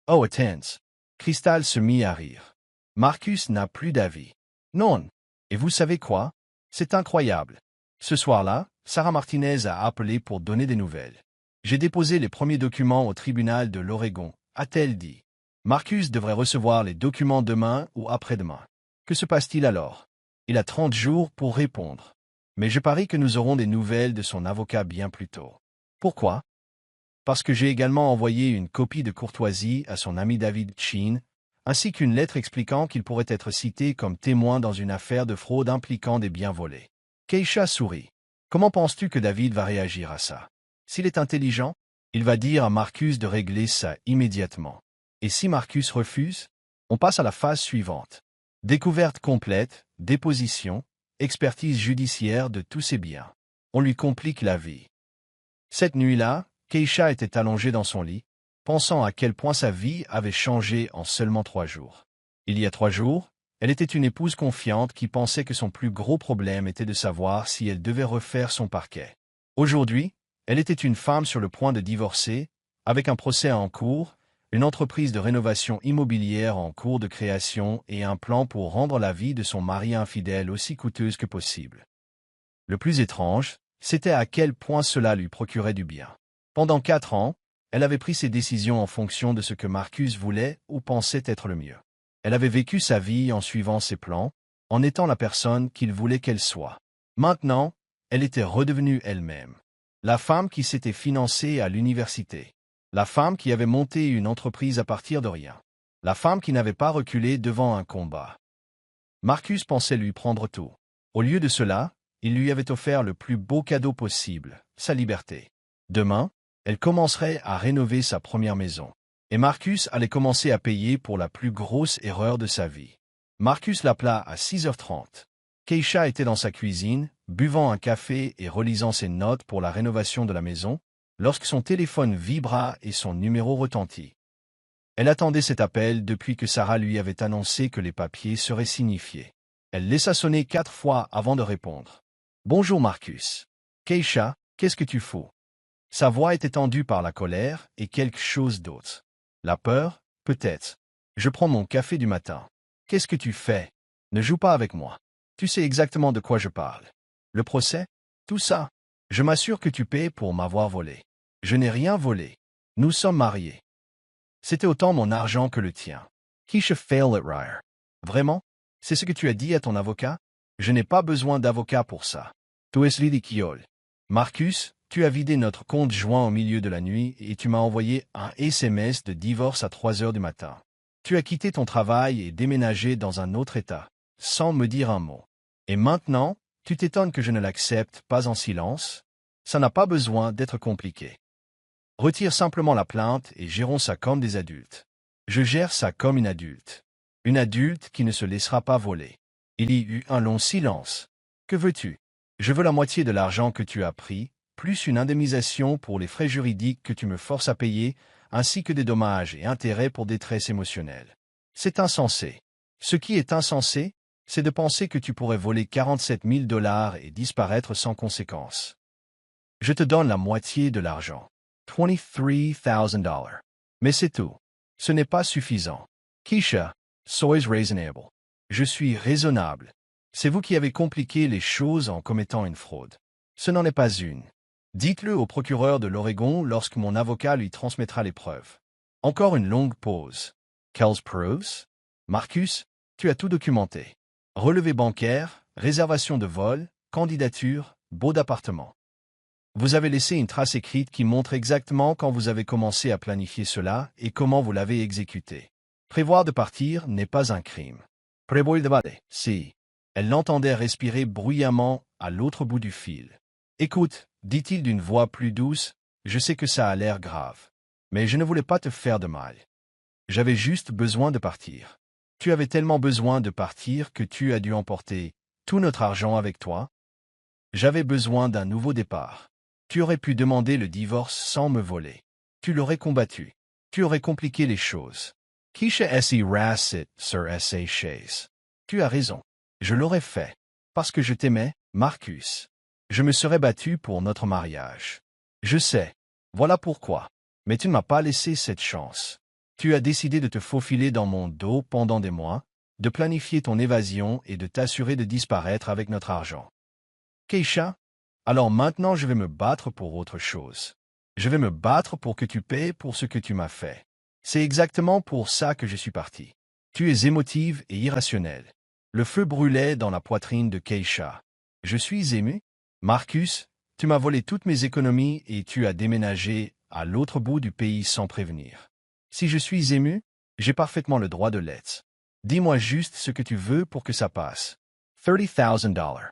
Oh, attends. Crystal se mit à rire. Marcus n'a plus d'avis. Non. Et vous savez quoi? C'est incroyable. Ce soir-là, Sarah Martinez a appelé pour donner des nouvelles. J'ai déposé les premiers documents au tribunal de l'Oregon, a-t-elle dit. Marcus devrait recevoir les documents demain ou après-demain. Que se passe-t-il alors? Il a 30 jours pour répondre. Mais je parie que nous aurons des nouvelles de son avocat bien plus tôt. Pourquoi? Parce que j'ai également envoyé une copie de courtoisie à son ami David Chin, ainsi qu'une lettre expliquant qu'il pourrait être cité comme témoin dans une affaire de fraude impliquant des biens volés. Keisha sourit. Comment penses-tu que David va réagir à ça? S'il est intelligent, il va dire à Marcus de régler ça immédiatement. Et si Marcus refuse, on passe à la phase suivante. Découverte complète, déposition, expertise judiciaire de tous ses biens. On lui complique la vie. Cette nuit-là, Keisha était allongée dans son lit, pensant à quel point sa vie avait changé en seulement 3 jours. Il y a 3 jours, elle était une épouse confiante qui pensait que son plus gros problème était de savoir si elle devait refaire son parquet. Aujourd'hui, elle était une femme sur le point de divorcer, avec un procès en cours, une entreprise de rénovation immobilière en cours de création et un plan pour rendre la vie de son mari infidèle aussi coûteuse que possible. Le plus étrange, c'était à quel point cela lui procurait du bien. Pendant 4 ans, elle avait pris ses décisions en fonction de ce que Marcus voulait ou pensait être le mieux. Elle avait vécu sa vie en suivant ses plans, en étant la personne qu'il voulait qu'elle soit. Maintenant, elle était redevenue elle-même. La femme qui s'était financée à l'université. La femme qui avait monté une entreprise à partir de rien. La femme qui n'avait pas reculé devant un combat. Marcus pensait lui prendre tout. Au lieu de cela, il lui avait offert le plus beau cadeau possible, sa liberté. Demain, elle commencerait à rénover sa première maison. Et Marcus allait commencer à payer pour la plus grosse erreur de sa vie. Marcus l'appela à 6h30. Keisha était dans sa cuisine, buvant un café et relisant ses notes pour la rénovation de la maison, lorsque son téléphone vibra et son numéro retentit. Elle attendait cet appel depuis que Sarah lui avait annoncé que les papiers seraient signifiés. Elle laissa sonner 4 fois avant de répondre. « Bonjour Marcus. Keisha, qu'est-ce que tu fous ?» Sa voix était tendue par la colère et quelque chose d'autre. La peur, peut-être. « Je prends mon café du matin. Qu'est-ce que tu fais? Ne joue pas avec moi. Tu sais exactement de quoi je parle. Le procès? Tout ça. Je m'assure que tu paies pour m'avoir volé. Je n'ai rien volé. Nous sommes mariés. C'était autant mon argent que le tien. Keisha fail at Ryer. Vraiment? C'est ce que tu as dit à ton avocat? Je n'ai pas besoin d'avocat pour ça. Tu es ridicule. Marcus, tu as vidé notre compte joint au milieu de la nuit et tu m'as envoyé un SMS de divorce à 3 heures du matin. Tu as quitté ton travail et déménagé dans un autre état, sans me dire un mot. Et maintenant, tu t'étonnes que je ne l'accepte pas en silence? Ça n'a pas besoin d'être compliqué. Retire simplement la plainte et gérons ça comme des adultes. Je gère ça comme une adulte. Une adulte qui ne se laissera pas voler. Il y eut un long silence. Que veux-tu? Je veux la moitié de l'argent que tu as pris, plus une indemnisation pour les frais juridiques que tu me forces à payer, ainsi que des dommages et intérêts pour détresse émotionnelle. C'est insensé. Ce qui est insensé, c'est de penser que tu pourrais voler 47 000 $ et disparaître sans conséquence. Je te donne la moitié de l'argent. $23,000. Mais c'est tout. Ce n'est pas suffisant. Keisha, sois raisonnable. Je suis raisonnable. C'est vous qui avez compliqué les choses en commettant une fraude. Ce n'en est pas une. Dites-le au procureur de l'Oregon lorsque mon avocat lui transmettra les preuves. Encore une longue pause. Quelles preuves? Marcus, tu as tout documenté. Relevé bancaire, réservation de vol, candidature, baux d'appartement. Vous avez laissé une trace écrite qui montre exactement quand vous avez commencé à planifier cela et comment vous l'avez exécuté. Prévoir de partir n'est pas un crime. Prévoir de partir, si. Elle l'entendait respirer bruyamment à l'autre bout du fil. Écoute, dit-il d'une voix plus douce, je sais que ça a l'air grave. Mais je ne voulais pas te faire de mal. J'avais juste besoin de partir. Tu avais tellement besoin de partir que tu as dû emporter tout notre argent avec toi. J'avais besoin d'un nouveau départ. Tu aurais pu demander le divorce sans me voler. Tu l'aurais combattu. Tu aurais compliqué les choses. Keisha S.E. Rassit sur S.A. Chase. Tu as raison. Je l'aurais fait. Parce que je t'aimais, Marcus. Je me serais battu pour notre mariage. Je sais. Voilà pourquoi. Mais tu ne m'as pas laissé cette chance. Tu as décidé de te faufiler dans mon dos pendant des mois, de planifier ton évasion et de t'assurer de disparaître avec notre argent. Keisha, alors maintenant je vais me battre pour autre chose. Je vais me battre pour que tu paies pour ce que tu m'as fait. C'est exactement pour ça que je suis parti. Tu es émotive et irrationnelle. Le feu brûlait dans la poitrine de Keisha. Je suis ému? Marcus, tu m'as volé toutes mes économies et tu as déménagé à l'autre bout du pays sans prévenir. Si je suis ému, j'ai parfaitement le droit de l'être. Dis-moi juste ce que tu veux pour que ça passe. $30,000.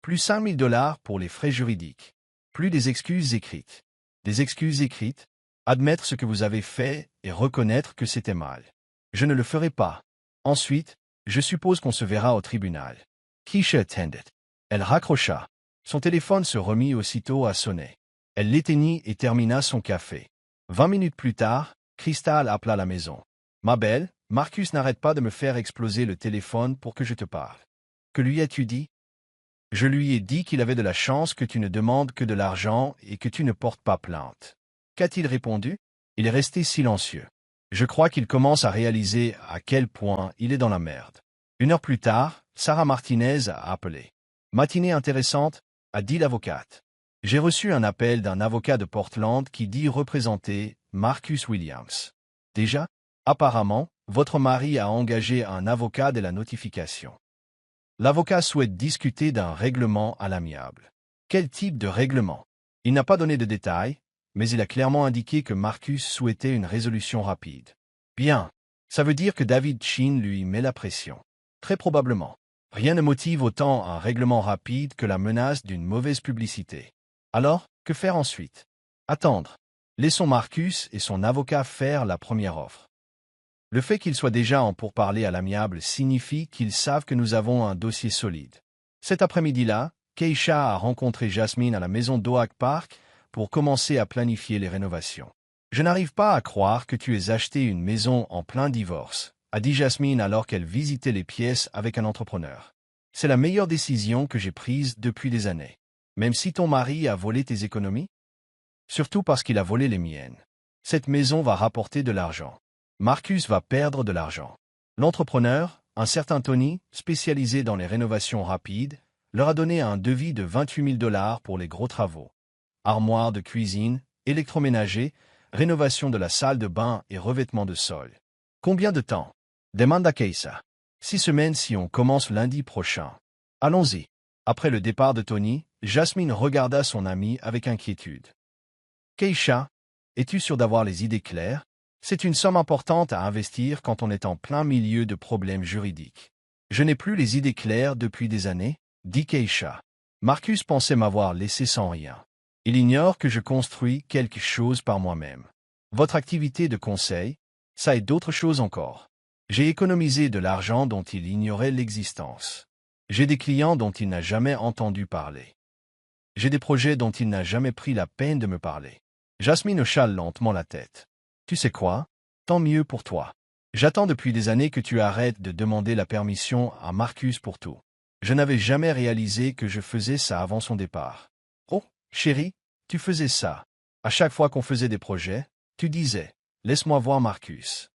Plus $5,000 pour les frais juridiques. Plus des excuses écrites. Des excuses écrites, admettre ce que vous avez fait et reconnaître que c'était mal. Je ne le ferai pas. Ensuite, Je suppose qu'on se verra au tribunal. Keisha attendait. Elle raccrocha. Son téléphone se remit aussitôt à sonner. Elle l'éteignit et termina son café. 20 minutes plus tard, Crystal appela la maison. « Ma belle, Marcus n'arrête pas de me faire exploser le téléphone pour que je te parle. Que lui as-tu dit? » Je lui ai dit qu'il avait de la chance que tu ne demandes que de l'argent et que tu ne portes pas plainte. Qu'a-t-il répondu? Il est resté silencieux. Je crois qu'il commence à réaliser à quel point il est dans la merde. 1 heure plus tard, Sarah Martinez a appelé. « Matinée intéressante », a dit l'avocate. J'ai reçu un appel d'un avocat de Portland qui dit représenter Marcus Williams. Déjà, apparemment, votre mari a engagé un avocat dès la notification. L'avocat souhaite discuter d'un règlement à l'amiable. Quel type de règlement? Il n'a pas donné de détails, mais il a clairement indiqué que Marcus souhaitait une résolution rapide. Bien, ça veut dire que David Chin lui met la pression. Très probablement. Rien ne motive autant un règlement rapide que la menace d'une mauvaise publicité. Alors, que faire ensuite? Attendre. Laissons Marcus et son avocat faire la première offre. Le fait qu'ils soient déjà en pourparlers à l'amiable signifie qu'ils savent que nous avons un dossier solide. Cet après-midi-là, Keisha a rencontré Jasmine à la maison d'Oak Park pour commencer à planifier les rénovations. « Je n'arrive pas à croire que tu aies acheté une maison en plein divorce », a dit Jasmine alors qu'elle visitait les pièces avec un entrepreneur. « C'est la meilleure décision que j'ai prise depuis des années. Même si ton mari a volé tes économies? Surtout parce qu'il a volé les miennes. Cette maison va rapporter de l'argent. Marcus va perdre de l'argent. » L'entrepreneur, un certain Tony, spécialisé dans les rénovations rapides, leur a donné un devis de 28 000 $ pour les gros travaux. Armoire de cuisine, électroménager, rénovation de la salle de bain et revêtement de sol. Combien de temps? Demanda Keisha. 6 semaines si on commence lundi prochain. Allons-y. Après le départ de Tony, Jasmine regarda son ami avec inquiétude. Keisha, es-tu sûr d'avoir les idées claires? C'est une somme importante à investir quand on est en plein milieu de problèmes juridiques. Je n'ai plus les idées claires depuis des années, dit Keisha. Marcus pensait m'avoir laissé sans rien. Il ignore que je construis quelque chose par moi-même. Votre activité de conseil, ça et d'autres choses encore. J'ai économisé de l'argent dont il ignorait l'existence. J'ai des clients dont il n'a jamais entendu parler. J'ai des projets dont il n'a jamais pris la peine de me parler. Jasmine hocha lentement la tête. Tu sais quoi? Tant mieux pour toi. J'attends depuis des années que tu arrêtes de demander la permission à Marcus pour tout. Je n'avais jamais réalisé que je faisais ça avant son départ. Oh, chérie, tu faisais ça. À chaque fois qu'on faisait des projets, tu disais « Laisse-moi voir Marcus ».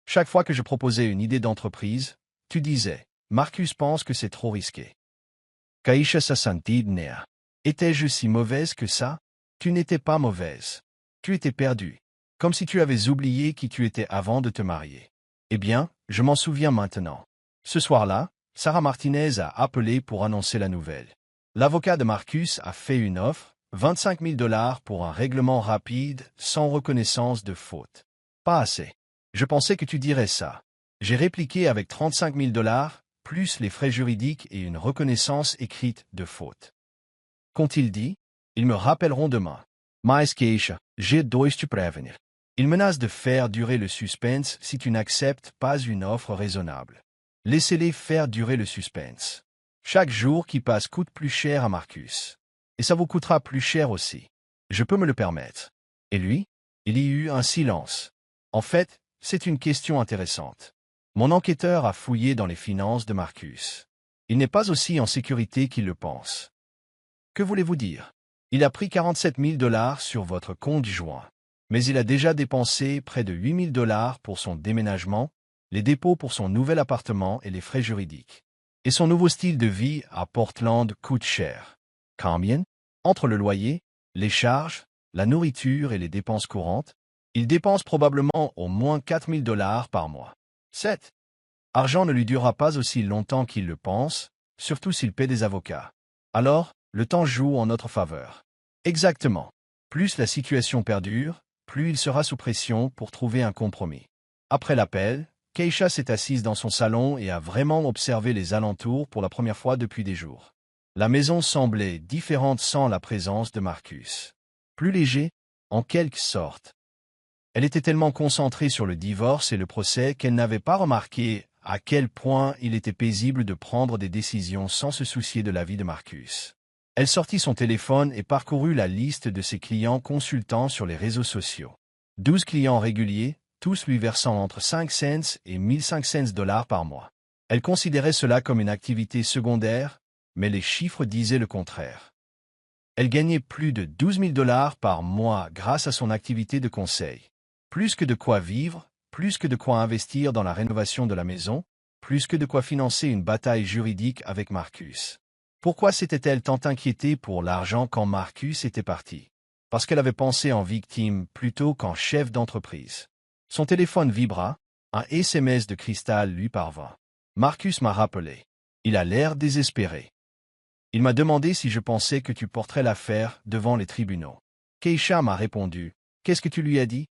Chaque fois que je proposais une idée d'entreprise, tu disais « Marcus pense que c'est trop risqué ». Keisha se sentit néa. Étais-je si mauvaise que ça? Tu n'étais pas mauvaise. Tu étais perdue. Comme si tu avais oublié qui tu étais avant de te marier. Eh bien, je m'en souviens maintenant. Ce soir-là, Sarah Martinez a appelé pour annoncer la nouvelle. L'avocat de Marcus a fait une offre, 25 000 $ pour un règlement rapide, sans reconnaissance de faute. Pas assez. Je pensais que tu dirais ça. J'ai répliqué avec 35 000 $, plus les frais juridiques et une reconnaissance écrite de faute. Qu'ont-ils dit? Ils me rappelleront demain. Mais Keisha, j'ai dois te prévenir. Ils menacent de faire durer le suspense si tu n'acceptes pas une offre raisonnable. Laissez-les faire durer le suspense. Chaque jour qui passe coûte plus cher à Marcus. Et ça vous coûtera plus cher aussi. Je peux me le permettre. Et lui? Il y eut un silence. En fait, c'est une question intéressante. Mon enquêteur a fouillé dans les finances de Marcus. Il n'est pas aussi en sécurité qu'il le pense. Que voulez-vous dire? Il a pris 47 000 $ sur votre compte joint. Mais il a déjà dépensé près de 8 000 $ pour son déménagement, les dépôts pour son nouvel appartement et les frais juridiques. Et son nouveau style de vie à Portland coûte cher. Combien? Entre le loyer, les charges, la nourriture et les dépenses courantes, il dépense probablement au moins 4 000 $ par mois. 7. Argent ne lui durera pas aussi longtemps qu'il le pense, surtout s'il paie des avocats. Alors, le temps joue en notre faveur. Exactement. Plus la situation perdure, plus il sera sous pression pour trouver un compromis. Après l'appel, Keisha s'est assise dans son salon et a vraiment observé les alentours pour la première fois depuis des jours. La maison semblait différente sans la présence de Marcus. Plus léger, en quelque sorte. Elle était tellement concentrée sur le divorce et le procès qu'elle n'avait pas remarqué à quel point il était paisible de prendre des décisions sans se soucier de la vie de Marcus. Elle sortit son téléphone et parcourut la liste de ses clients consultants sur les réseaux sociaux. 12 clients réguliers, tous lui versant entre 5 cents et 1500 dollars par mois. Elle considérait cela comme une activité secondaire, mais les chiffres disaient le contraire. Elle gagnait plus de 12 000 dollars par mois grâce à son activité de conseil. Plus que de quoi vivre, plus que de quoi investir dans la rénovation de la maison, plus que de quoi financer une bataille juridique avec Marcus. Pourquoi s'était-elle tant inquiétée pour l'argent quand Marcus était parti? Parce qu'elle avait pensé en victime plutôt qu'en chef d'entreprise. Son téléphone vibra, un SMS de cristal lui parvint. Marcus m'a rappelé. Il a l'air désespéré. Il m'a demandé si je pensais que tu porterais l'affaire devant les tribunaux. Keisha m'a répondu. Qu'est-ce que tu lui as dit?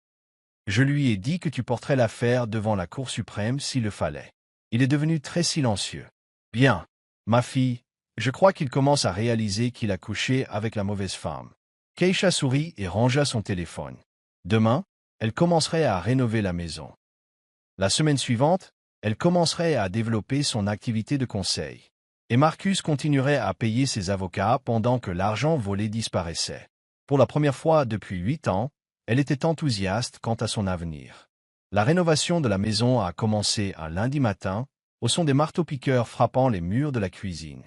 Je lui ai dit que tu porterais l'affaire devant la Cour suprême s'il le fallait. Il est devenu très silencieux. Bien, ma fille, je crois qu'il commence à réaliser qu'il a couché avec la mauvaise femme. Keisha sourit et rangea son téléphone. Demain, elle commencerait à rénover la maison. La semaine suivante, elle commencerait à développer son activité de conseil. Et Marcus continuerait à payer ses avocats pendant que l'argent volé disparaissait. Pour la première fois depuis 8 ans, elle était enthousiaste quant à son avenir. La rénovation de la maison a commencé un lundi matin, au son des marteaux-piqueurs frappant les murs de la cuisine.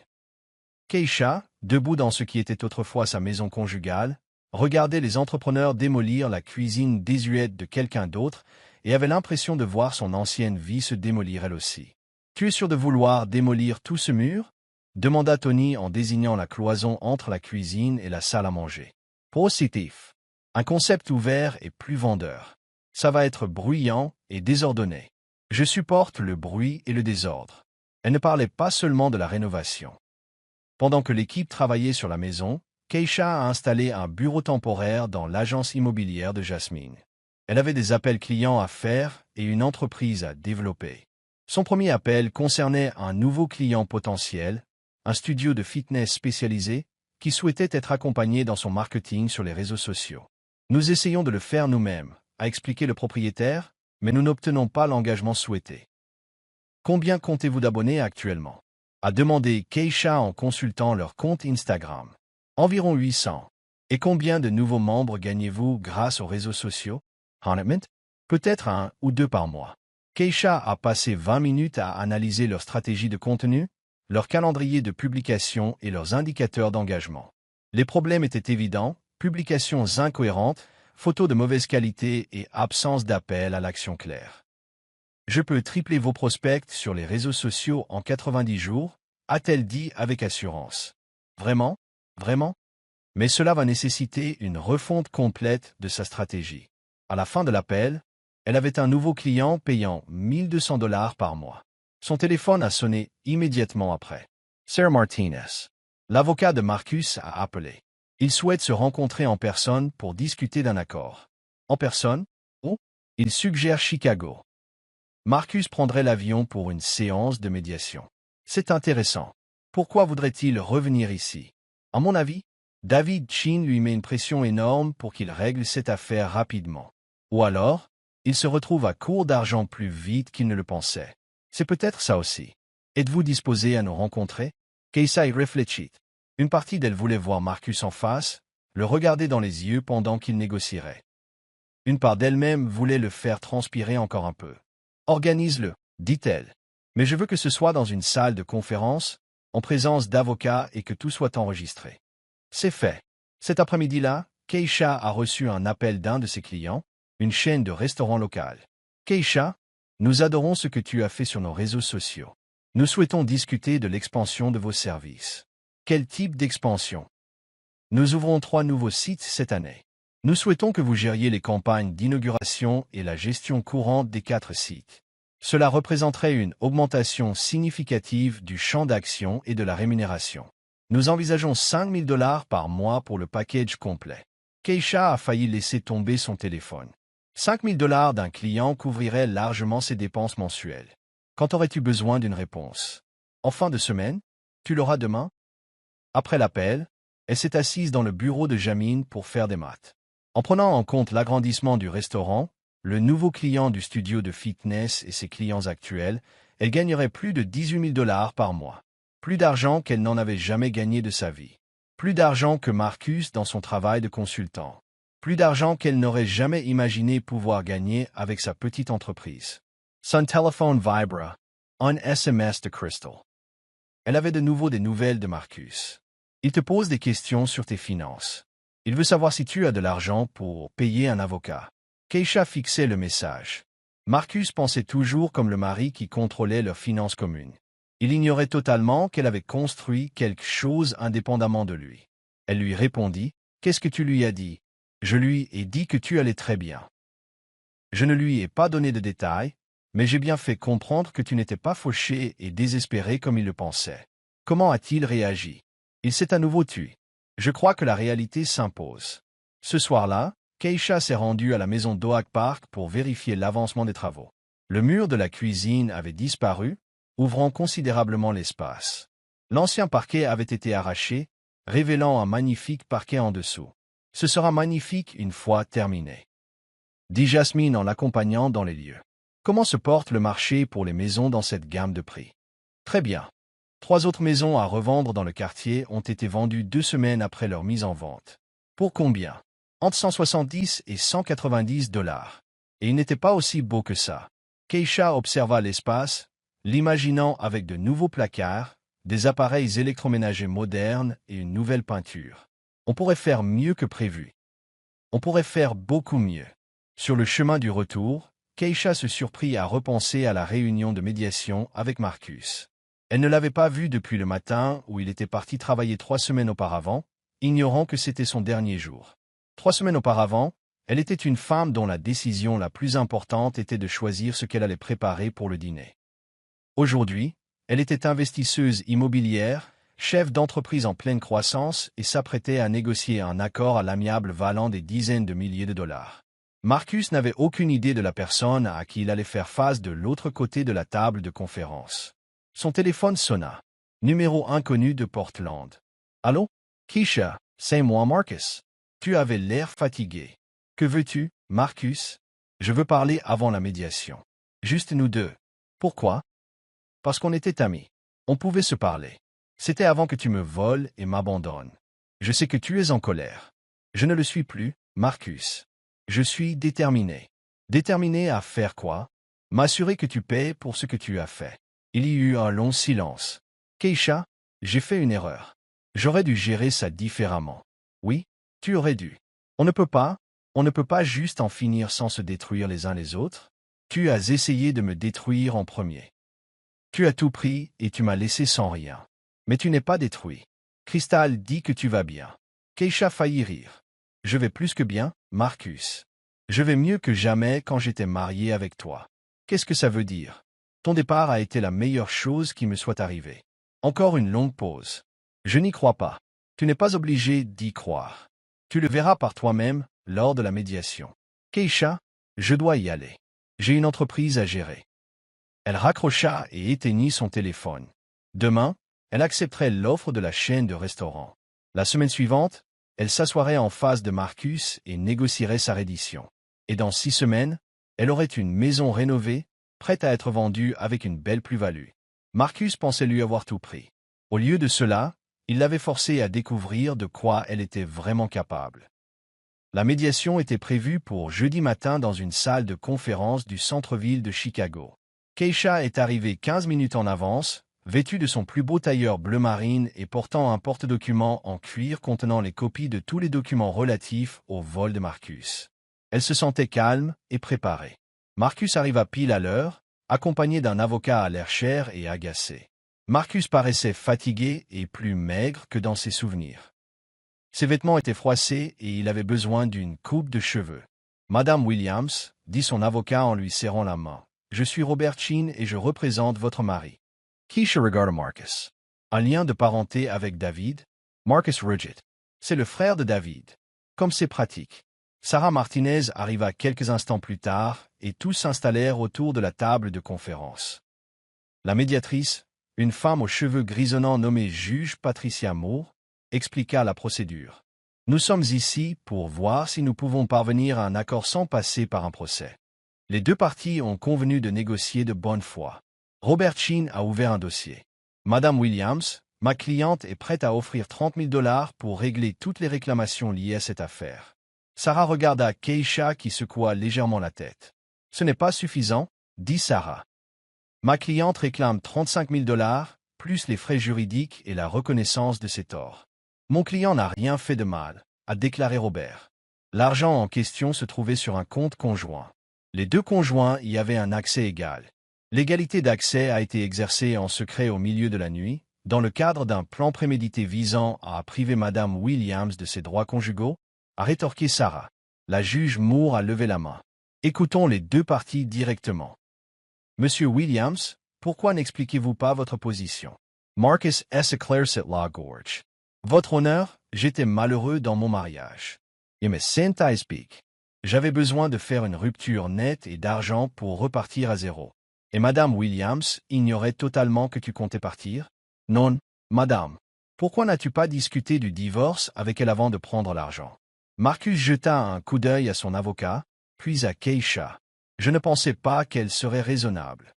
Keisha, debout dans ce qui était autrefois sa maison conjugale, regardait les entrepreneurs démolir la cuisine désuète de quelqu'un d'autre et avait l'impression de voir son ancienne vie se démolir elle aussi. « Tu es sûr de vouloir démolir tout ce mur ?» demanda Tony en désignant la cloison entre la cuisine et la salle à manger. Positif. Un concept ouvert et plus vendeur. Ça va être bruyant et désordonné. Je supporte le bruit et le désordre. Elle ne parlait pas seulement de la rénovation. Pendant que l'équipe travaillait sur la maison, Keisha a installé un bureau temporaire dans l'agence immobilière de Jasmine. Elle avait des appels clients à faire et une entreprise à développer. Son premier appel concernait un nouveau client potentiel, un studio de fitness spécialisé, qui souhaitait être accompagné dans son marketing sur les réseaux sociaux. Nous essayons de le faire nous-mêmes, a expliqué le propriétaire, mais nous n'obtenons pas l'engagement souhaité. Combien comptez-vous d'abonnés actuellement? A demandé Keisha en consultant leur compte Instagram. Environ 800. Et combien de nouveaux membres gagnez-vous grâce aux réseaux sociaux? Peut-être 1 ou 2 par mois. Keisha a passé 20 minutes à analyser leur stratégie de contenu, leur calendrier de publication et leurs indicateurs d'engagement. Les problèmes étaient évidents, publications incohérentes, photos de mauvaise qualité et absence d'appel à l'action claire. Je peux tripler vos prospects sur les réseaux sociaux en 90 jours, a-t-elle dit avec assurance. Vraiment? Vraiment? Mais cela va nécessiter une refonte complète de sa stratégie. À la fin de l'appel, elle avait un nouveau client payant 1200 dollars par mois. Son téléphone a sonné immédiatement après. Sir Martinez. L'avocat de Marcus a appelé. Il souhaite se rencontrer en personne pour discuter d'un accord. En personne? Où? Il suggère Chicago. Marcus prendrait l'avion pour une séance de médiation. C'est intéressant. Pourquoi voudrait-il revenir ici? À mon avis, David Chin lui met une pression énorme pour qu'il règle cette affaire rapidement. Ou alors, il se retrouve à court d'argent plus vite qu'il ne le pensait. C'est peut-être ça aussi. Êtes-vous disposé à nous rencontrer? Keisha y réfléchit. Une partie d'elle voulait voir Marcus en face, le regarder dans les yeux pendant qu'il négocierait. Une part d'elle-même voulait le faire transpirer encore un peu. Organise-le, dit-elle. Mais je veux que ce soit dans une salle de conférence, en présence d'avocats et que tout soit enregistré. C'est fait. Cet après-midi-là, Keisha a reçu un appel d'un de ses clients, une chaîne de restaurants locale. Keisha, nous adorons ce que tu as fait sur nos réseaux sociaux. Nous souhaitons discuter de l'expansion de vos services. Quel type d'expansion? Nous ouvrons 3 nouveaux sites cette année. Nous souhaitons que vous gériez les campagnes d'inauguration et la gestion courante des 4 sites. Cela représenterait une augmentation significative du champ d'action et de la rémunération. Nous envisageons 5 000 dollars par mois pour le package complet. Keisha a failli laisser tomber son téléphone. 5 000 dollars d'un client couvrirait largement ses dépenses mensuelles. Quand aurais-tu besoin d'une réponse? En fin de semaine? Tu l'auras demain? Après l'appel, elle s'est assise dans le bureau de Jamine pour faire des maths. En prenant en compte l'agrandissement du restaurant, le nouveau client du studio de fitness et ses clients actuels, Elle gagnerait plus de 18 000 $ par mois. Plus d'argent qu'elle n'en avait jamais gagné de sa vie. Plus d'argent que Marcus dans son travail de consultant. Plus d'argent qu'elle n'aurait jamais imaginé pouvoir gagner avec sa petite entreprise. Son téléphone vibra. Un SMS de Crystal. Elle avait de nouveau des nouvelles de Marcus. Il te pose des questions sur tes finances. Il veut savoir si tu as de l'argent pour payer un avocat. Keisha fixait le message. Marcus pensait toujours comme le mari qui contrôlait leurs finances communes. Il ignorait totalement qu'elle avait construit quelque chose indépendamment de lui. Elle lui répondit, « Qu'est-ce que tu lui as dit? » « Je lui ai dit que tu allais très bien. Je ne lui ai pas donné de détails, mais j'ai bien fait comprendre que tu n'étais pas fauché et désespéré comme il le pensait. Comment a-t-il réagi? Il s'est à nouveau tué. Je crois que la réalité s'impose. » Ce soir-là, Keisha s'est rendue à la maison d'Oak Park pour vérifier l'avancement des travaux. Le mur de la cuisine avait disparu, ouvrant considérablement l'espace. L'ancien parquet avait été arraché, révélant un magnifique parquet en dessous. Ce sera magnifique une fois terminé, dit Jasmine en l'accompagnant dans les lieux. Comment se porte le marché pour les maisons dans cette gamme de prix? Très bien. 3 autres maisons à revendre dans le quartier ont été vendues 2 semaines après leur mise en vente. Pour combien? Entre 170 et 190 $. Et il n'était pas aussi beau que ça. Keisha observa l'espace, l'imaginant avec de nouveaux placards, des appareils électroménagers modernes et une nouvelle peinture. On pourrait faire mieux que prévu. On pourrait faire beaucoup mieux. Sur le chemin du retour, Keisha se surprit à repenser à la réunion de médiation avec Marcus. Elle ne l'avait pas vu depuis le matin où il était parti travailler 3 semaines auparavant, ignorant que c'était son dernier jour. 3 semaines auparavant, elle était une femme dont la décision la plus importante était de choisir ce qu'elle allait préparer pour le dîner. Aujourd'hui, elle était investisseuse immobilière, chef d'entreprise en pleine croissance et s'apprêtait à négocier un accord à l'amiable valant des dizaines de milliers de dollars. Marcus n'avait aucune idée de la personne à qui il allait faire face de l'autre côté de la table de conférence. Son téléphone sonna. Numéro inconnu de Portland. « Allô? Keisha, c'est moi Marcus. Tu avais l'air fatigué. Que veux-tu, Marcus? Je veux parler avant la médiation. Juste nous deux. Pourquoi? Parce qu'on était amis. On pouvait se parler. C'était avant que tu me voles et m'abandonnes. Je sais que tu es en colère. Je ne le suis plus, Marcus. Je suis déterminé. Déterminé à faire quoi? M'assurer que tu paies pour ce que tu as fait. Il y eut un long silence. Keisha, j'ai fait une erreur. J'aurais dû gérer ça différemment. Oui, tu aurais dû. On ne peut pas juste en finir sans se détruire les uns les autres. Tu as essayé de me détruire en premier. Tu as tout pris et tu m'as laissé sans rien. Mais tu n'es pas détruit. Crystal dit que tu vas bien. Keisha faillit rire. Je vais plus que bien, Marcus. Je vais mieux que jamais quand j'étais marié avec toi. Qu'est-ce que ça veut dire? Ton départ a été la meilleure chose qui me soit arrivée. Encore une longue pause. Je n'y crois pas. Tu n'es pas obligé d'y croire. Tu le verras par toi-même lors de la médiation. Keisha, je dois y aller. J'ai une entreprise à gérer. Elle raccrocha et éteignit son téléphone. Demain, elle accepterait l'offre de la chaîne de restaurants. La semaine suivante, elle s'assoirait en face de Marcus et négocierait sa reddition. Et dans 6 semaines, elle aurait une maison rénovée, prête à être vendue avec une belle plus-value. Marcus pensait lui avoir tout pris. Au lieu de cela, il l'avait forcée à découvrir de quoi elle était vraiment capable. La médiation était prévue pour jeudi matin dans une salle de conférence du centre-ville de Chicago. Keisha est arrivée 15 minutes en avance, vêtue de son plus beau tailleur bleu marine et portant un porte-documents en cuir contenant les copies de tous les documents relatifs au vol de Marcus. Elle se sentait calme et préparée. Marcus arriva pile à l'heure, accompagné d'un avocat à l'air cher et agacé. Marcus paraissait fatigué et plus maigre que dans ses souvenirs. Ses vêtements étaient froissés et il avait besoin d'une coupe de cheveux. « Madame Williams, » dit son avocat en lui serrant la main, « je suis Robert Chin et je représente votre mari. » Keisha regarda Marcus. Un lien de parenté avec David? Marcus Rudgett. C'est le frère de David. Comme c'est pratique. Sarah Martinez arriva quelques instants plus tard et tous s'installèrent autour de la table de conférence. La médiatrice, une femme aux cheveux grisonnants nommée juge Patricia Moore, expliqua la procédure. Nous sommes ici pour voir si nous pouvons parvenir à un accord sans passer par un procès. Les deux parties ont convenu de négocier de bonne foi. Robert Chin a ouvert un dossier. Madame Williams, ma cliente est prête à offrir 30 000 $ pour régler toutes les réclamations liées à cette affaire. Sarah regarda Keisha qui secoua légèrement la tête. Ce n'est pas suffisant, dit Sarah. Ma cliente réclame 35 000 $, plus les frais juridiques et la reconnaissance de ses torts. Mon client n'a rien fait de mal, a déclaré Robert. L'argent en question se trouvait sur un compte conjoint. Les deux conjoints y avaient un accès égal. L'égalité d'accès a été exercée en secret au milieu de la nuit, dans le cadre d'un plan prémédité visant à priver Madame Williams de ses droits conjugaux, a rétorqué Sarah. La juge Moore a levé la main. Écoutons les deux parties directement. Monsieur Williams, pourquoi n'expliquez-vous pas votre position? Marcus S. Eclaircit Law Gorge. Votre honneur, j'étais malheureux dans mon mariage. Et me sentais speak. J'avais besoin de faire une rupture nette et d'argent pour repartir à zéro. Et Madame Williams ignorait totalement que tu comptais partir? Non, Madame. Pourquoi n'as-tu pas discuté du divorce avec elle avant de prendre l'argent? Marcus jeta un coup d'œil à son avocat, puis à Keisha. Je ne pensais pas qu'elle serait raisonnable.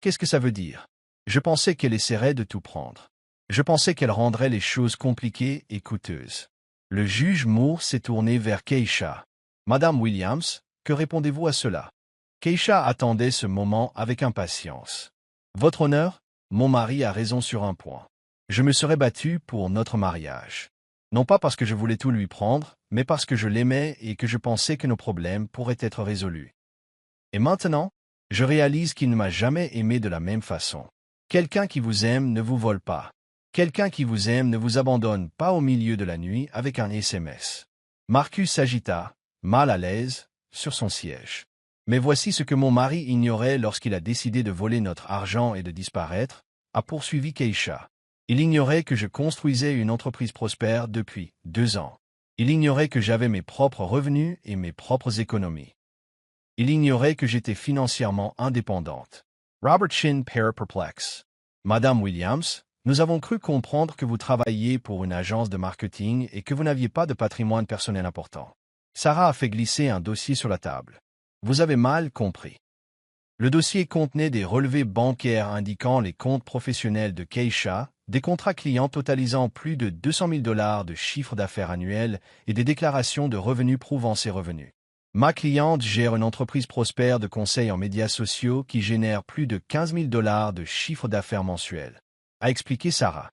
Qu'est-ce que ça veut dire? Je pensais qu'elle essaierait de tout prendre. Je pensais qu'elle rendrait les choses compliquées et coûteuses. Le juge Moore s'est tourné vers Keisha. Madame Williams, que répondez-vous à cela? Keisha attendait ce moment avec impatience. Votre honneur, mon mari a raison sur un point. Je me serais battu pour notre mariage. Non pas parce que je voulais tout lui prendre, mais parce que je l'aimais et que je pensais que nos problèmes pourraient être résolus. Et maintenant, je réalise qu'il ne m'a jamais aimé de la même façon. Quelqu'un qui vous aime ne vous vole pas. Quelqu'un qui vous aime ne vous abandonne pas au milieu de la nuit avec un SMS. Marcus s'agita, mal à l'aise, sur son siège. Mais voici ce que mon mari ignorait lorsqu'il a décidé de voler notre argent et de disparaître, a poursuivi Keisha. Il ignorait que je construisais une entreprise prospère depuis 2 ans. Il ignorait que j'avais mes propres revenus et mes propres économies. Il ignorait que j'étais financièrement indépendante. Robert Chin paraît perplexe. Madame Williams, nous avons cru comprendre que vous travailliez pour une agence de marketing et que vous n'aviez pas de patrimoine personnel important. Sarah a fait glisser un dossier sur la table. Vous avez mal compris. Le dossier contenait des relevés bancaires indiquant les comptes professionnels de Keisha, des contrats clients totalisant plus de 200 000 $ de chiffre d'affaires annuel et des déclarations de revenus prouvant ses revenus. Ma cliente gère une entreprise prospère de conseil en médias sociaux qui génère plus de 15 000 $ de chiffre d'affaires mensuel, a expliqué Sarah.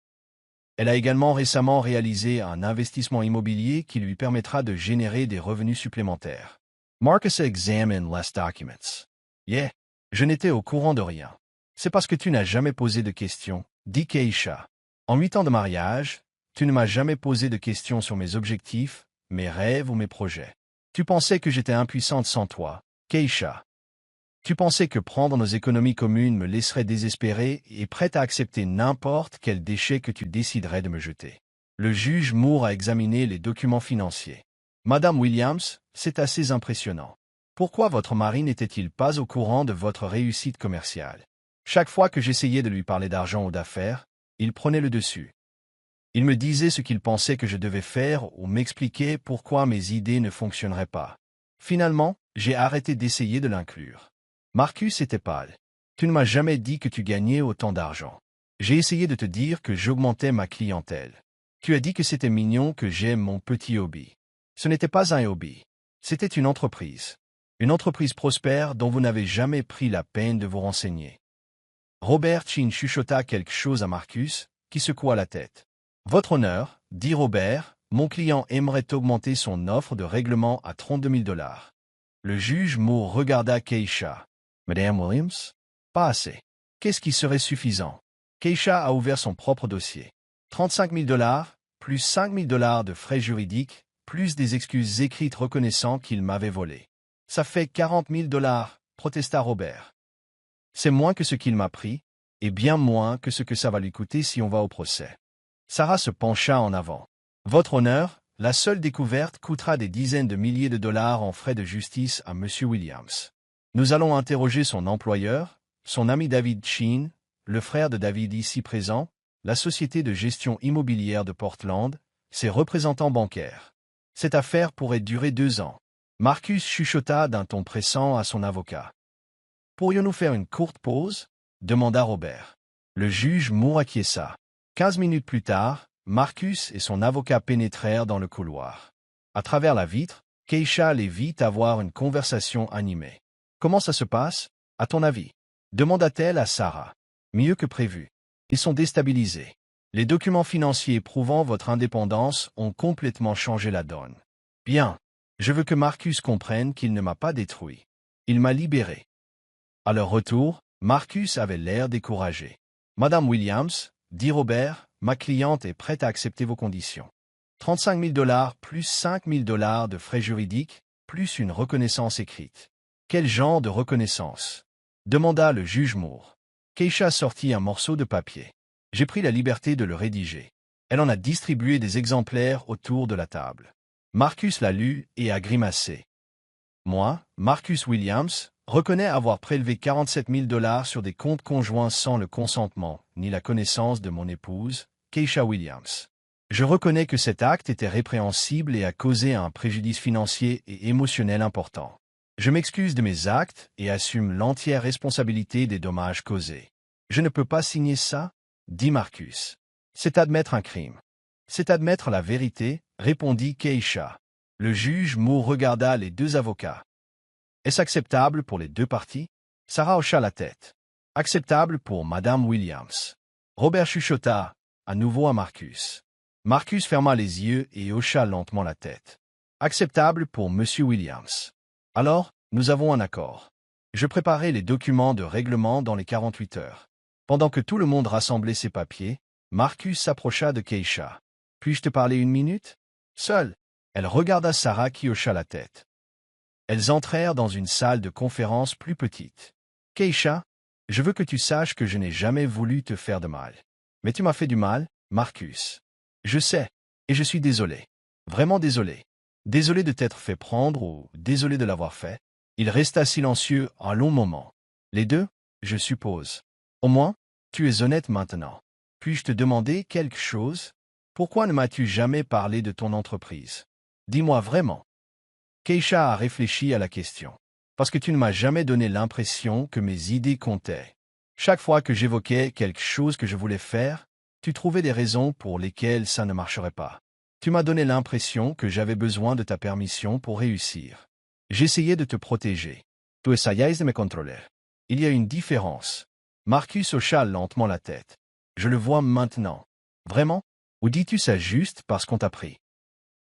Elle a également récemment réalisé un investissement immobilier qui lui permettra de générer des revenus supplémentaires. Marcus examine les documents. Yeah, je n'étais au courant de rien. C'est parce que tu n'as jamais posé de questions, dit Keisha. En 8 ans de mariage, tu ne m'as jamais posé de questions sur mes objectifs, mes rêves ou mes projets. Tu pensais que j'étais impuissante sans toi, Keisha. Tu pensais que prendre nos économies communes me laisserait désespérée et prête à accepter n'importe quel déchet que tu déciderais de me jeter. Le juge Moore a examiné les documents financiers. Madame Williams, c'est assez impressionnant. Pourquoi votre mari n'était-il pas au courant de votre réussite commerciale? Chaque fois que j'essayais de lui parler d'argent ou d'affaires, il prenait le dessus. Il me disait ce qu'il pensait que je devais faire ou m'expliquait pourquoi mes idées ne fonctionneraient pas. Finalement, j'ai arrêté d'essayer de l'inclure. Marcus était pâle. Tu ne m'as jamais dit que tu gagnais autant d'argent. J'ai essayé de te dire que j'augmentais ma clientèle. Tu as dit que c'était mignon que j'aime mon petit hobby. Ce n'était pas un hobby. C'était une entreprise. Une entreprise prospère dont vous n'avez jamais pris la peine de vous renseigner. Robert Chin chuchota quelque chose à Marcus, qui secoua la tête. Votre honneur, dit Robert, mon client aimerait augmenter son offre de règlement à 32 000 $. Le juge Moore regarda Keisha. Madame Williams? Pas assez. Qu'est-ce qui serait suffisant? Keisha a ouvert son propre dossier. 35 000 $, plus 5 000 $ de frais juridiques, plus des excuses écrites reconnaissant qu'il m'avait volé. Ça fait 40 000 $, protesta Robert. C'est moins que ce qu'il m'a pris, et bien moins que ce que ça va lui coûter si on va au procès. Sarah se pencha en avant. Votre honneur, la seule découverte coûtera des dizaines de milliers de dollars en frais de justice à Monsieur Williams. Nous allons interroger son employeur, son ami David Chin, le frère de David ici présent, la société de gestion immobilière de Portland, ses représentants bancaires. Cette affaire pourrait durer 2 ans. Marcus chuchota d'un ton pressant à son avocat. Pourrions-nous faire une courte pause? demanda Robert. Le juge Moore acquiesça. 15 minutes plus tard, Marcus et son avocat pénétrèrent dans le couloir. À travers la vitre, Keisha les vit avoir une conversation animée. « Comment ça se passe, à ton avis ?» demanda-t-elle à Sarah. « Mieux que prévu. Ils sont déstabilisés. Les documents financiers prouvant votre indépendance ont complètement changé la donne. Bien. Je veux que Marcus comprenne qu'il ne m'a pas détruit. Il m'a libéré. » À leur retour, Marcus avait l'air découragé. « Madame Williams, dit Robert, ma cliente est prête à accepter vos conditions. 35 000 $ plus 5 000 $ de frais juridiques, plus une reconnaissance écrite. » « Quel genre de reconnaissance ?» demanda le juge Moore. Keisha sortit un morceau de papier. J'ai pris la liberté de le rédiger. Elle en a distribué des exemplaires autour de la table. Marcus l'a lu et a grimacé. Moi, Marcus Williams, reconnais avoir prélevé 47 000 $ sur des comptes conjoints sans le consentement ni la connaissance de mon épouse, Keisha Williams. Je reconnais que cet acte était répréhensible et a causé un préjudice financier et émotionnel important. Je m'excuse de mes actes et assume l'entière responsabilité des dommages causés. Je ne peux pas signer ça, dit Marcus. C'est admettre un crime. C'est admettre la vérité, répondit Keisha. Le juge Moore regarda les deux avocats. Est-ce acceptable pour les deux parties? Sarah hocha la tête. Acceptable pour Madame Williams. Robert chuchota, à nouveau à Marcus. Marcus ferma les yeux et hocha lentement la tête. Acceptable pour Monsieur Williams. Alors, nous avons un accord. Je préparai les documents de règlement dans les 48 heures. Pendant que tout le monde rassemblait ses papiers, Marcus s'approcha de Keisha. « Puis-je te parler une minute ?» Seule. Elle regarda Sarah qui hocha la tête. Elles entrèrent dans une salle de conférence plus petite. « Keisha, je veux que tu saches que je n'ai jamais voulu te faire de mal. Mais tu m'as fait du mal, Marcus. Je sais, et je suis désolé. Vraiment désolé. Désolé de t'être fait prendre ou désolé de l'avoir fait. » Il resta silencieux un long moment. Les deux, je suppose. Au moins, tu es honnête maintenant. Puis-je te demander quelque chose? Pourquoi ne m'as-tu jamais parlé de ton entreprise? Dis-moi vraiment. Keisha a réfléchi à la question. Parce que tu ne m'as jamais donné l'impression que mes idées comptaient. Chaque fois que j'évoquais quelque chose que je voulais faire, tu trouvais des raisons pour lesquelles ça ne marcherait pas. Tu m'as donné l'impression que j'avais besoin de ta permission pour réussir. J'essayais de te protéger. Tu essayais de me contrôler. Il y a une différence. Marcus hocha lentement la tête. Je le vois maintenant. Vraiment? Ou dis-tu ça juste parce qu'on t'a pris?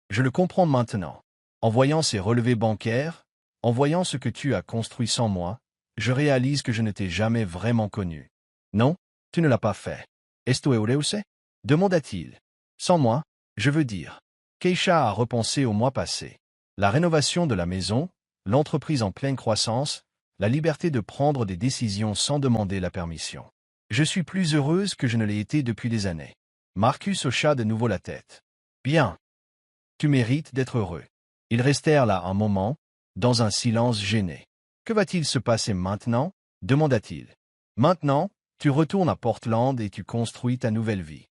Je le comprends maintenant. En voyant ces relevés bancaires, en voyant ce que tu as construit sans moi, je réalise que je ne t'ai jamais vraiment connu. Non, tu ne l'as pas fait. Esto est demanda-t-il. Sans moi, je veux dire. Keisha a repensé au mois passé. La rénovation de la maison, l'entreprise en pleine croissance, la liberté de prendre des décisions sans demander la permission. Je suis plus heureuse que je ne l'ai été depuis des années. Marcus hocha de nouveau la tête. Bien. Tu mérites d'être heureux. Ils restèrent là un moment, dans un silence gêné. Que va-t-il se passer maintenant? Demanda-t-il. Maintenant, tu retournes à Portland et tu construis ta nouvelle vie.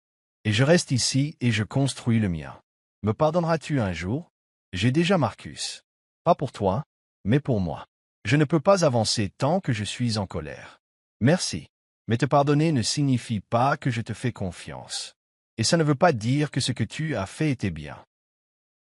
Et je reste ici et je construis le mien. Me pardonneras-tu un jour? J'ai déjà Marcus. Pas pour toi, mais pour moi. Je ne peux pas avancer tant que je suis en colère. Merci. Mais te pardonner ne signifie pas que je te fais confiance. Et ça ne veut pas dire que ce que tu as fait était bien.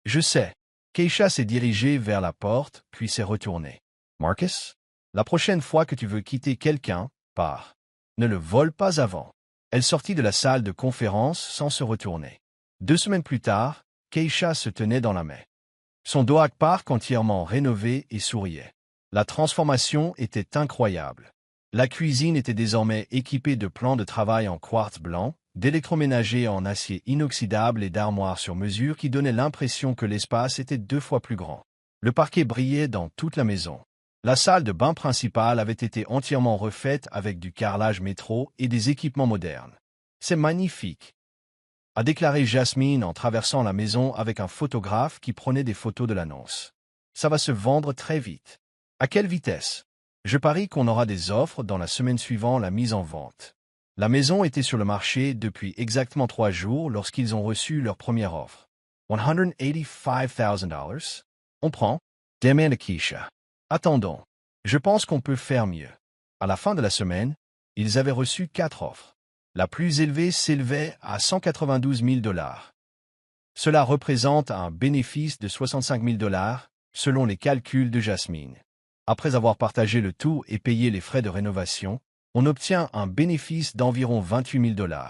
Je sais. Keisha s'est dirigée vers la porte, puis s'est retournée. Marcus? La prochaine fois que tu veux quitter quelqu'un, pars. Ne le vole pas avant. Elle sortit de la salle de conférence sans se retourner. 2 semaines plus tard, Keisha se tenait dans la main. Son Doak Park entièrement rénové et souriait. La transformation était incroyable. La cuisine était désormais équipée de plans de travail en quartz blanc, d'électroménager en acier inoxydable et d'armoires sur mesure qui donnaient l'impression que l'espace était 2 fois plus grand. Le parquet brillait dans toute la maison. La salle de bain principale avait été entièrement refaite avec du carrelage métro et des équipements modernes. C'est magnifique, a déclaré Jasmine en traversant la maison avec un photographe qui prenait des photos de l'annonce. Ça va se vendre très vite. À quelle vitesse? Je parie qu'on aura des offres dans la semaine suivant la mise en vente. La maison était sur le marché depuis exactement 3 jours lorsqu'ils ont reçu leur première offre. $185,000? On prend? Demanda Keisha. Attendons. Je pense qu'on peut faire mieux. À la fin de la semaine, Ils avaient reçu 4 offres. La plus élevée s'élevait à 192 000 $. Cela représente un bénéfice de 65 000 $, selon les calculs de Jasmine. Après avoir partagé le tout et payé les frais de rénovation, on obtient un bénéfice d'environ 28 000 $.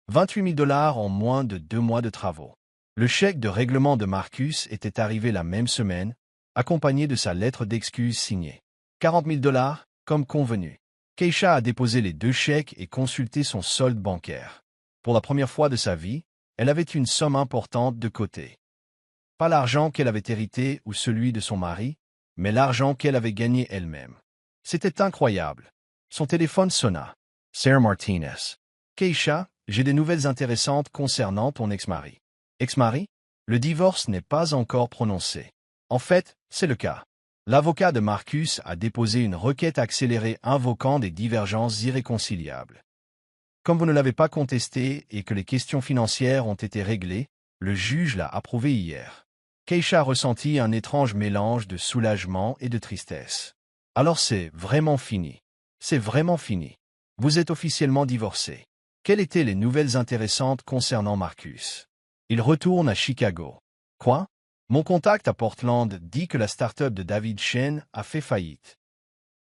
28 000 $ en moins de 2 mois de travaux. Le chèque de règlement de Marcus était arrivé la même semaine, accompagné de sa lettre d'excuse signée. 40 000 $, comme convenu. Keisha a déposé les 2 chèques et consulté son solde bancaire. Pour la première fois de sa vie, elle avait une somme importante de côté. Pas l'argent qu'elle avait hérité ou celui de son mari, mais l'argent qu'elle avait gagné elle-même. C'était incroyable. Son téléphone sonna. Sarah Martinez. Keisha, j'ai des nouvelles intéressantes concernant ton ex-mari. Ex-mari? Le divorce n'est pas encore prononcé. En fait, c'est le cas. L'avocat de Marcus a déposé une requête accélérée invoquant des divergences irréconciliables. Comme vous ne l'avez pas contesté et que les questions financières ont été réglées, le juge l'a approuvé hier. Keisha ressentit un étrange mélange de soulagement et de tristesse. Alors c'est vraiment fini. C'est vraiment fini. Vous êtes officiellement divorcés. Quelles étaient les nouvelles intéressantes concernant Marcus? Il retourne à Chicago. Quoi? Mon contact à Portland dit que la start-up de David Shen a fait faillite.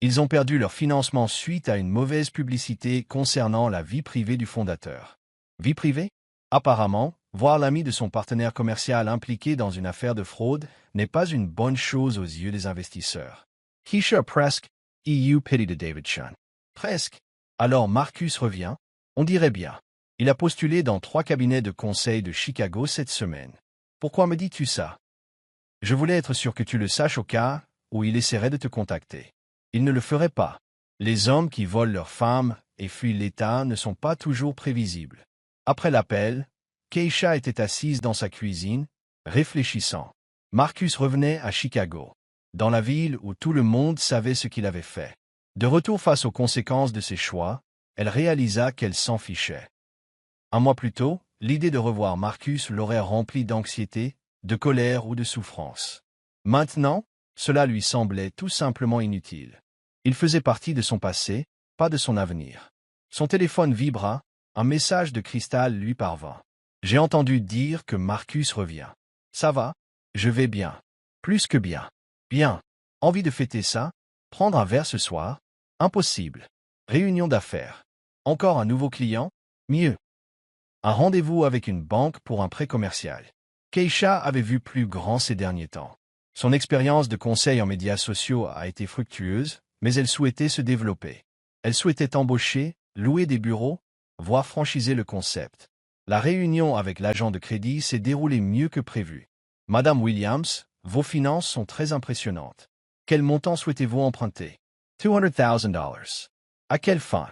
Ils ont perdu leur financement suite à une mauvaise publicité concernant la vie privée du fondateur. Vie privée? Apparemment, voir l'ami de son partenaire commercial impliqué dans une affaire de fraude n'est pas une bonne chose aux yeux des investisseurs. Keisha presque, EU pity de David Shen. Presque. Alors Marcus revient? On dirait bien. Il a postulé dans 3 cabinets de conseil de Chicago cette semaine. Pourquoi me dis-tu ça? Je voulais être sûr que tu le saches au cas où il essaierait de te contacter. Il ne le ferait pas. Les hommes qui volent leurs femmes et fuient l'État ne sont pas toujours prévisibles. Après l'appel, Keisha était assise dans sa cuisine, réfléchissant. Marcus revenait à Chicago, dans la ville où tout le monde savait ce qu'il avait fait. De retour face aux conséquences de ses choix, elle réalisa qu'elle s'en fichait. Un mois plus tôt, l'idée de revoir Marcus l'aurait rempli d'anxiété, de colère ou de souffrance. Maintenant, cela lui semblait tout simplement inutile. Il faisait partie de son passé, pas de son avenir. Son téléphone vibra, un message de cristal lui parvint. J'ai entendu dire que Marcus revient. Ça va? Je vais bien. Plus que bien. Bien. Envie de fêter ça? Prendre un verre ce soir? Impossible. Réunion d'affaires. Encore un nouveau client? Mieux. Un rendez-vous avec une banque pour un prêt commercial. Keisha avait vu plus grand ces derniers temps. Son expérience de conseil en médias sociaux a été fructueuse, mais elle souhaitait se développer. Elle souhaitait embaucher, louer des bureaux, voire franchiser le concept. La réunion avec l'agent de crédit s'est déroulée mieux que prévu. Madame Williams, vos finances sont très impressionnantes. Quel montant souhaitez-vous emprunter? $200,000. À quelle fin?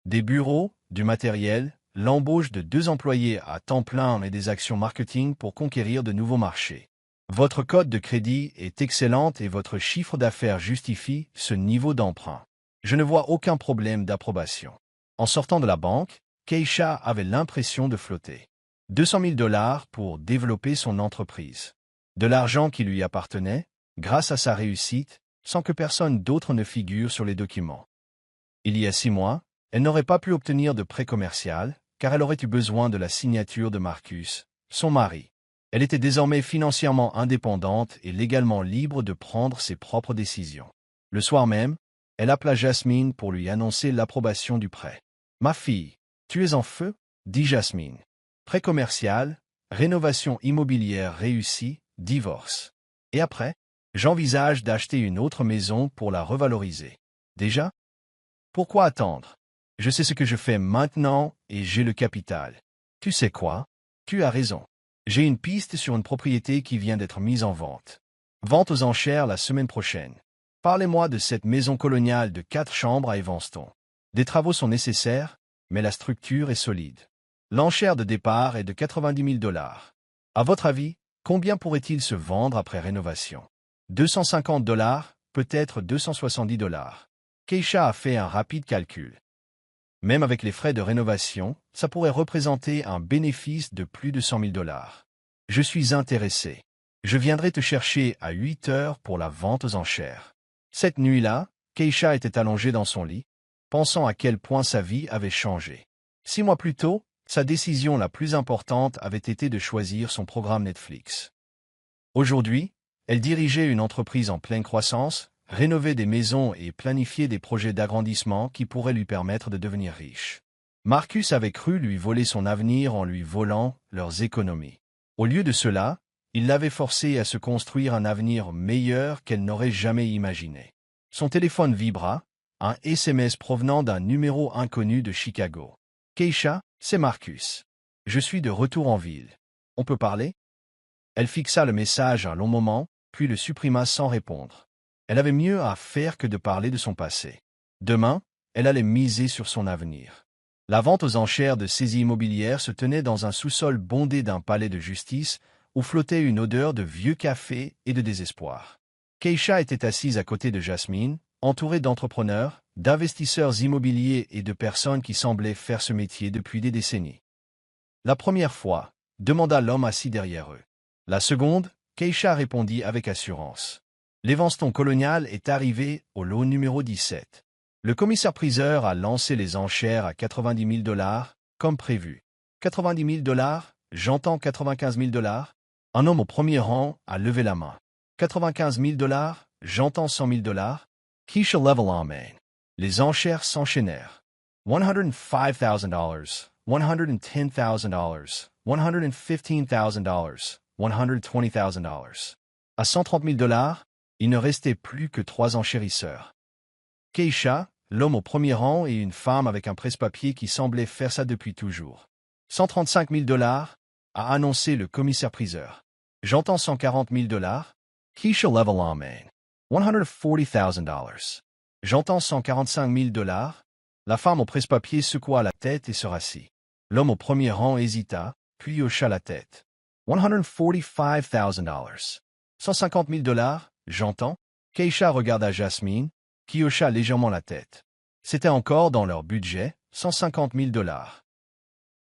Des bureaux, du matériel, l'embauche de 2 employés à temps plein et des actions marketing pour conquérir de nouveaux marchés. Votre cote de crédit est excellente et votre chiffre d'affaires justifie ce niveau d'emprunt. Je ne vois aucun problème d'approbation. En sortant de la banque, Keisha avait l'impression de flotter. 200 000 $ pour développer son entreprise. De l'argent qui lui appartenait, grâce à sa réussite, sans que personne d'autre ne figure sur les documents. Il y a 6 mois, elle n'aurait pas pu obtenir de prêt commercial, car elle aurait eu besoin de la signature de Marcus, son mari. Elle était désormais financièrement indépendante et légalement libre de prendre ses propres décisions. Le soir même, elle appela Jasmine pour lui annoncer l'approbation du prêt. « Ma fille, tu es en feu ?» dit Jasmine. Prêt commercial, rénovation immobilière réussie, divorce. Et après, j'envisage d'acheter une autre maison pour la revaloriser. Déjà? Pourquoi attendre? Je sais ce que je fais maintenant et j'ai le capital. Tu sais quoi? Tu as raison. J'ai une piste sur une propriété qui vient d'être mise en vente. Vente aux enchères la semaine prochaine. Parlez-moi de cette maison coloniale de 4 chambres à Evanston. Des travaux sont nécessaires, mais la structure est solide. L'enchère de départ est de 90 000 $. À votre avis, combien pourrait-il se vendre après rénovation? 250 $, peut-être 270 $. Keisha a fait un rapide calcul. Même avec les frais de rénovation, ça pourrait représenter un bénéfice de plus de 100 000 $. Je suis intéressé. Je viendrai te chercher à 8 heures pour la vente aux enchères. Cette nuit-là, Keisha était allongée dans son lit, pensant à quel point sa vie avait changé. 6 mois plus tôt, sa décision la plus importante avait été de choisir son programme Netflix. Aujourd'hui, elle dirigeait une entreprise en pleine croissance, rénovait des maisons et planifiait des projets d'agrandissement qui pourraient lui permettre de devenir riche. Marcus avait cru lui voler son avenir en lui volant leurs économies. Au lieu de cela, il l'avait forcée à se construire un avenir meilleur qu'elle n'aurait jamais imaginé. Son téléphone vibra, un SMS provenant d'un numéro inconnu de Chicago. « Keisha, c'est Marcus. Je suis de retour en ville. On peut parler ?» Elle fixa le message un long moment, puis le supprima sans répondre. Elle avait mieux à faire que de parler de son passé. Demain, elle allait miser sur son avenir. La vente aux enchères de saisie immobilière se tenait dans un sous-sol bondé d'un palais de justice où flottait une odeur de vieux café et de désespoir. Keisha était assise à côté de Jasmine, entourée d'entrepreneurs, d'investisseurs immobiliers et de personnes qui semblaient faire ce métier depuis des décennies. La première fois, demanda l'homme assis derrière eux. La seconde, Keisha répondit avec assurance. L'Evanston Colonial est arrivé au lot numéro 17. Le commissaire-priseur a lancé les enchères à 90 000 $, comme prévu. 90 000 $, j'entends 95 000 $. Un homme au premier rang a levé la main. 95 000 $, j'entends 100 000 $. Keisha level amen. Les enchères s'enchaînèrent. $105,000, $110,000, $115,000, $120,000. À 130 000 $, il ne restait plus que 3 enchérisseurs. Keisha, l'homme au premier rang et une femme avec un presse-papier qui semblait faire ça depuis toujours. 135 000 $, a annoncé le commissaire-priseur. J'entends 140 000 $. Keisha level amen. $140,000. J'entends 145 000 $. La femme au presse-papier secoua la tête et se rassit. L'homme au premier rang hésita, puis hocha la tête. $145,000. 150 000 $, j'entends. Keisha regarda Jasmine, qui hocha légèrement la tête. C'était encore dans leur budget, 150 000 $.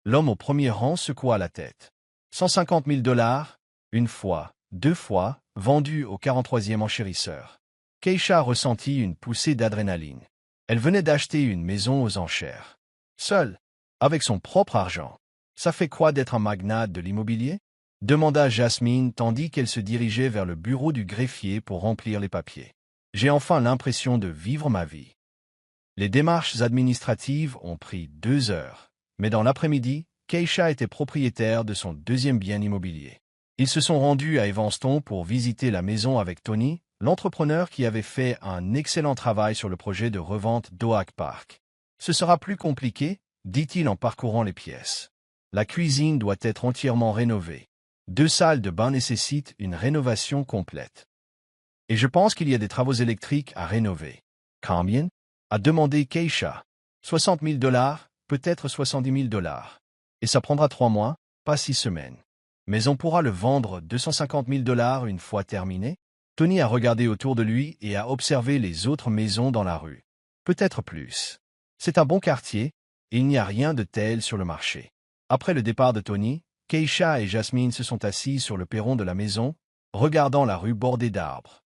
L'homme au premier rang secoua la tête. 150 000 $, une fois, 2 fois, vendu au 43e enchérisseur. Keisha ressentit une poussée d'adrénaline. Elle venait d'acheter une maison aux enchères. Seule, avec son propre argent. Ça fait quoi d'être un magnate de l'immobilier? Demanda Jasmine tandis qu'elle se dirigeait vers le bureau du greffier pour remplir les papiers. J'ai enfin l'impression de vivre ma vie. Les démarches administratives ont pris 2 heures, mais dans l'après-midi, Keisha était propriétaire de son deuxième bien immobilier. Ils se sont rendus à Evanston pour visiter la maison avec Tony, l'entrepreneur qui avait fait un excellent travail sur le projet de revente d'Oak Park. Ce sera plus compliqué, dit-il en parcourant les pièces. La cuisine doit être entièrement rénovée. 2 salles de bain nécessitent une rénovation complète. Et je pense qu'il y a des travaux électriques à rénover. Combien? A demandé Keisha. 60 000 $, peut-être 70 000 $. Et ça prendra 3 mois, pas 6 semaines. Mais on pourra le vendre 250 000 $ une fois terminé? Tony a regardé autour de lui et a observé les autres maisons dans la rue. Peut-être plus. C'est un bon quartier, et il n'y a rien de tel sur le marché. Après le départ de Tony, Keisha et Jasmine se sont assises sur le perron de la maison, regardant la rue bordée d'arbres.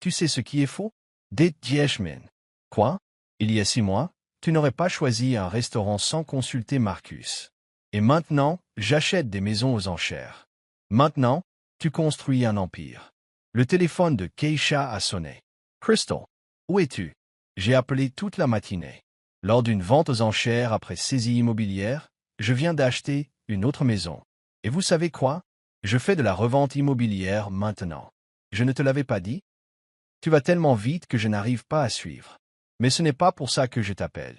Tu sais ce qui est faux? Dit Jasmine. Quoi? Il y a 6 mois, tu n'aurais pas choisi un restaurant sans consulter Marcus. Et maintenant, j'achète des maisons aux enchères. Maintenant, tu construis un empire. Le téléphone de Keisha a sonné. Crystal, où es-tu? J'ai appelé toute la matinée. Lors d'une vente aux enchères après saisie immobilière, je viens d'acheter une autre maison. Et vous savez quoi? Je fais de la revente immobilière maintenant. Je ne te l'avais pas dit? Tu vas tellement vite que je n'arrive pas à suivre. Mais ce n'est pas pour ça que je t'appelle.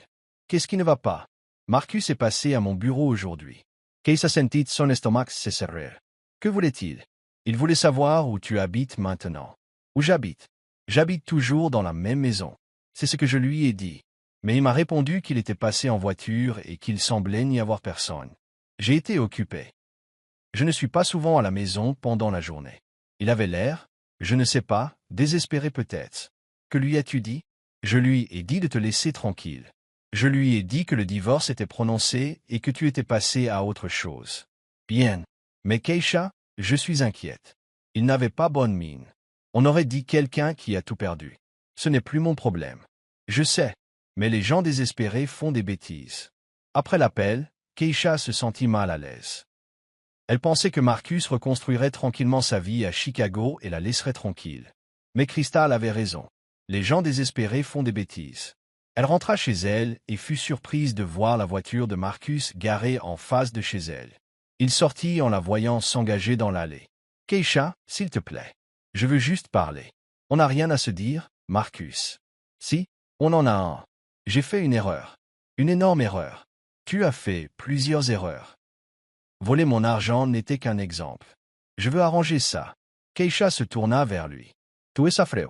Qu'est-ce qui ne va pas? Marcus est passé à mon bureau aujourd'hui. Keisha sentit son estomac se serrer. Que voulait-il? Il voulait savoir où tu habites maintenant. Où j'habite? J'habite toujours dans la même maison. C'est ce que je lui ai dit. Mais il m'a répondu qu'il était passé en voiture et qu'il semblait n'y avoir personne. J'ai été occupé. Je ne suis pas souvent à la maison pendant la journée. Il avait l'air, je ne sais pas, désespéré peut-être. Que lui as-tu dit? Je lui ai dit de te laisser tranquille. Je lui ai dit que le divorce était prononcé et que tu étais passé à autre chose. Bien. Mais Keisha, je suis inquiète. Il n'avait pas bonne mine. On aurait dit quelqu'un qui a tout perdu. Ce n'est plus mon problème. Je sais. Mais les gens désespérés font des bêtises. Après l'appel, Keisha se sentit mal à l'aise. Elle pensait que Marcus reconstruirait tranquillement sa vie à Chicago et la laisserait tranquille. Mais Crystal avait raison. Les gens désespérés font des bêtises. Elle rentra chez elle et fut surprise de voir la voiture de Marcus garée en face de chez elle. Il sortit en la voyant s'engager dans l'allée. « Keisha, s'il te plaît. Je veux juste parler. On n'a rien à se dire, Marcus. »« Si, on en a un. J'ai fait une erreur. Une énorme erreur. Tu as fait plusieurs erreurs. Voler mon argent n'était qu'un exemple. Je veux arranger ça. » Keisha se tourna vers lui. « Tu es sa freux. »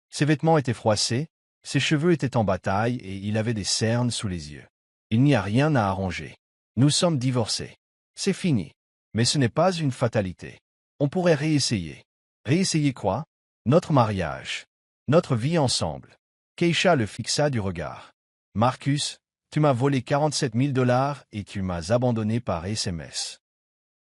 Ses vêtements étaient froissés, ses cheveux étaient en bataille et il avait des cernes sous les yeux. « Il n'y a rien à arranger. Nous sommes divorcés. C'est fini. Mais ce n'est pas une fatalité. On pourrait réessayer. » « Réessayer quoi? Notre mariage. Notre vie ensemble. » Keisha le fixa du regard. « Marcus, tu m'as volé 47 000 $ et tu m'as abandonné par SMS.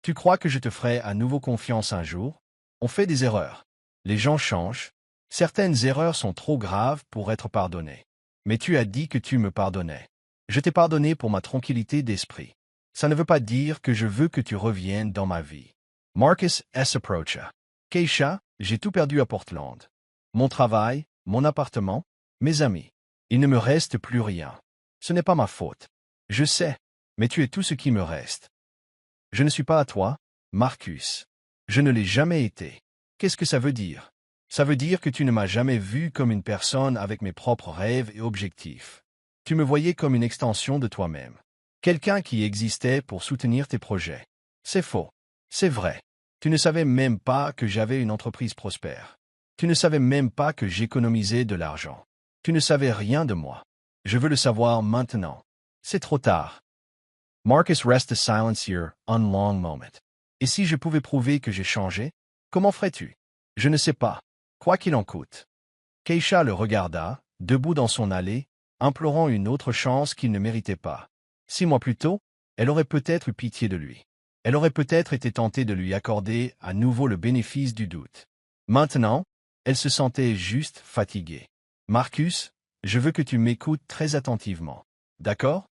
Tu crois que je te ferai à nouveau confiance un jour? On fait des erreurs. Les gens changent. Certaines erreurs sont trop graves pour être pardonnées. Mais tu as dit que tu me pardonnais. Je t'ai pardonné pour ma tranquillité d'esprit. Ça ne veut pas dire que je veux que tu reviennes dans ma vie. » Marcus S. approcha. « Keisha, j'ai tout perdu à Portland. Mon travail, mon appartement, mes amis. Il ne me reste plus rien. Ce n'est pas ma faute. Je sais, mais tu es tout ce qui me reste. Je ne suis pas à toi, Marcus. Je ne l'ai jamais été. Qu'est-ce que ça veut dire? Ça veut dire que tu ne m'as jamais vu comme une personne avec mes propres rêves et objectifs. Tu me voyais comme une extension de toi-même. Quelqu'un qui existait pour soutenir tes projets. C'est faux. C'est vrai. Tu ne savais même pas que j'avais une entreprise prospère. Tu ne savais même pas que j'économisais de l'argent. Tu ne savais rien de moi. Je veux le savoir maintenant. C'est trop tard. » Marcus resta silencieux un long moment. « Et si je pouvais prouver que j'ai changé, comment ferais-tu? » « Je ne sais pas. Quoi qu'il en coûte. » Keisha le regarda, debout dans son allée, implorant une autre chance qu'il ne méritait pas. 6 mois plus tôt, elle aurait peut-être eu pitié de lui. Elle aurait peut-être été tentée de lui accorder à nouveau le bénéfice du doute. Maintenant, elle se sentait juste fatiguée. « Marcus, je veux que tu m'écoutes très attentivement. D'accord?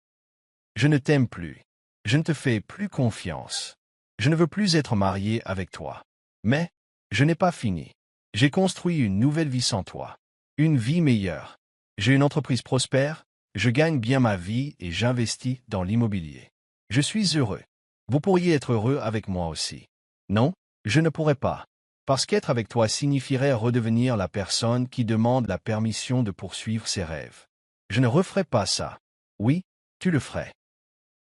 Je ne t'aime plus. Je ne te fais plus confiance. Je ne veux plus être marié avec toi. Mais, je n'ai pas fini. J'ai construit une nouvelle vie sans toi. Une vie meilleure. J'ai une entreprise prospère, je gagne bien ma vie et j'investis dans l'immobilier. Je suis heureux. Vous pourriez être heureux avec moi aussi. Non, je ne pourrais pas. Parce qu'être avec toi signifierait redevenir la personne qui demande la permission de poursuivre ses rêves. Je ne referai pas ça. Oui, tu le ferais.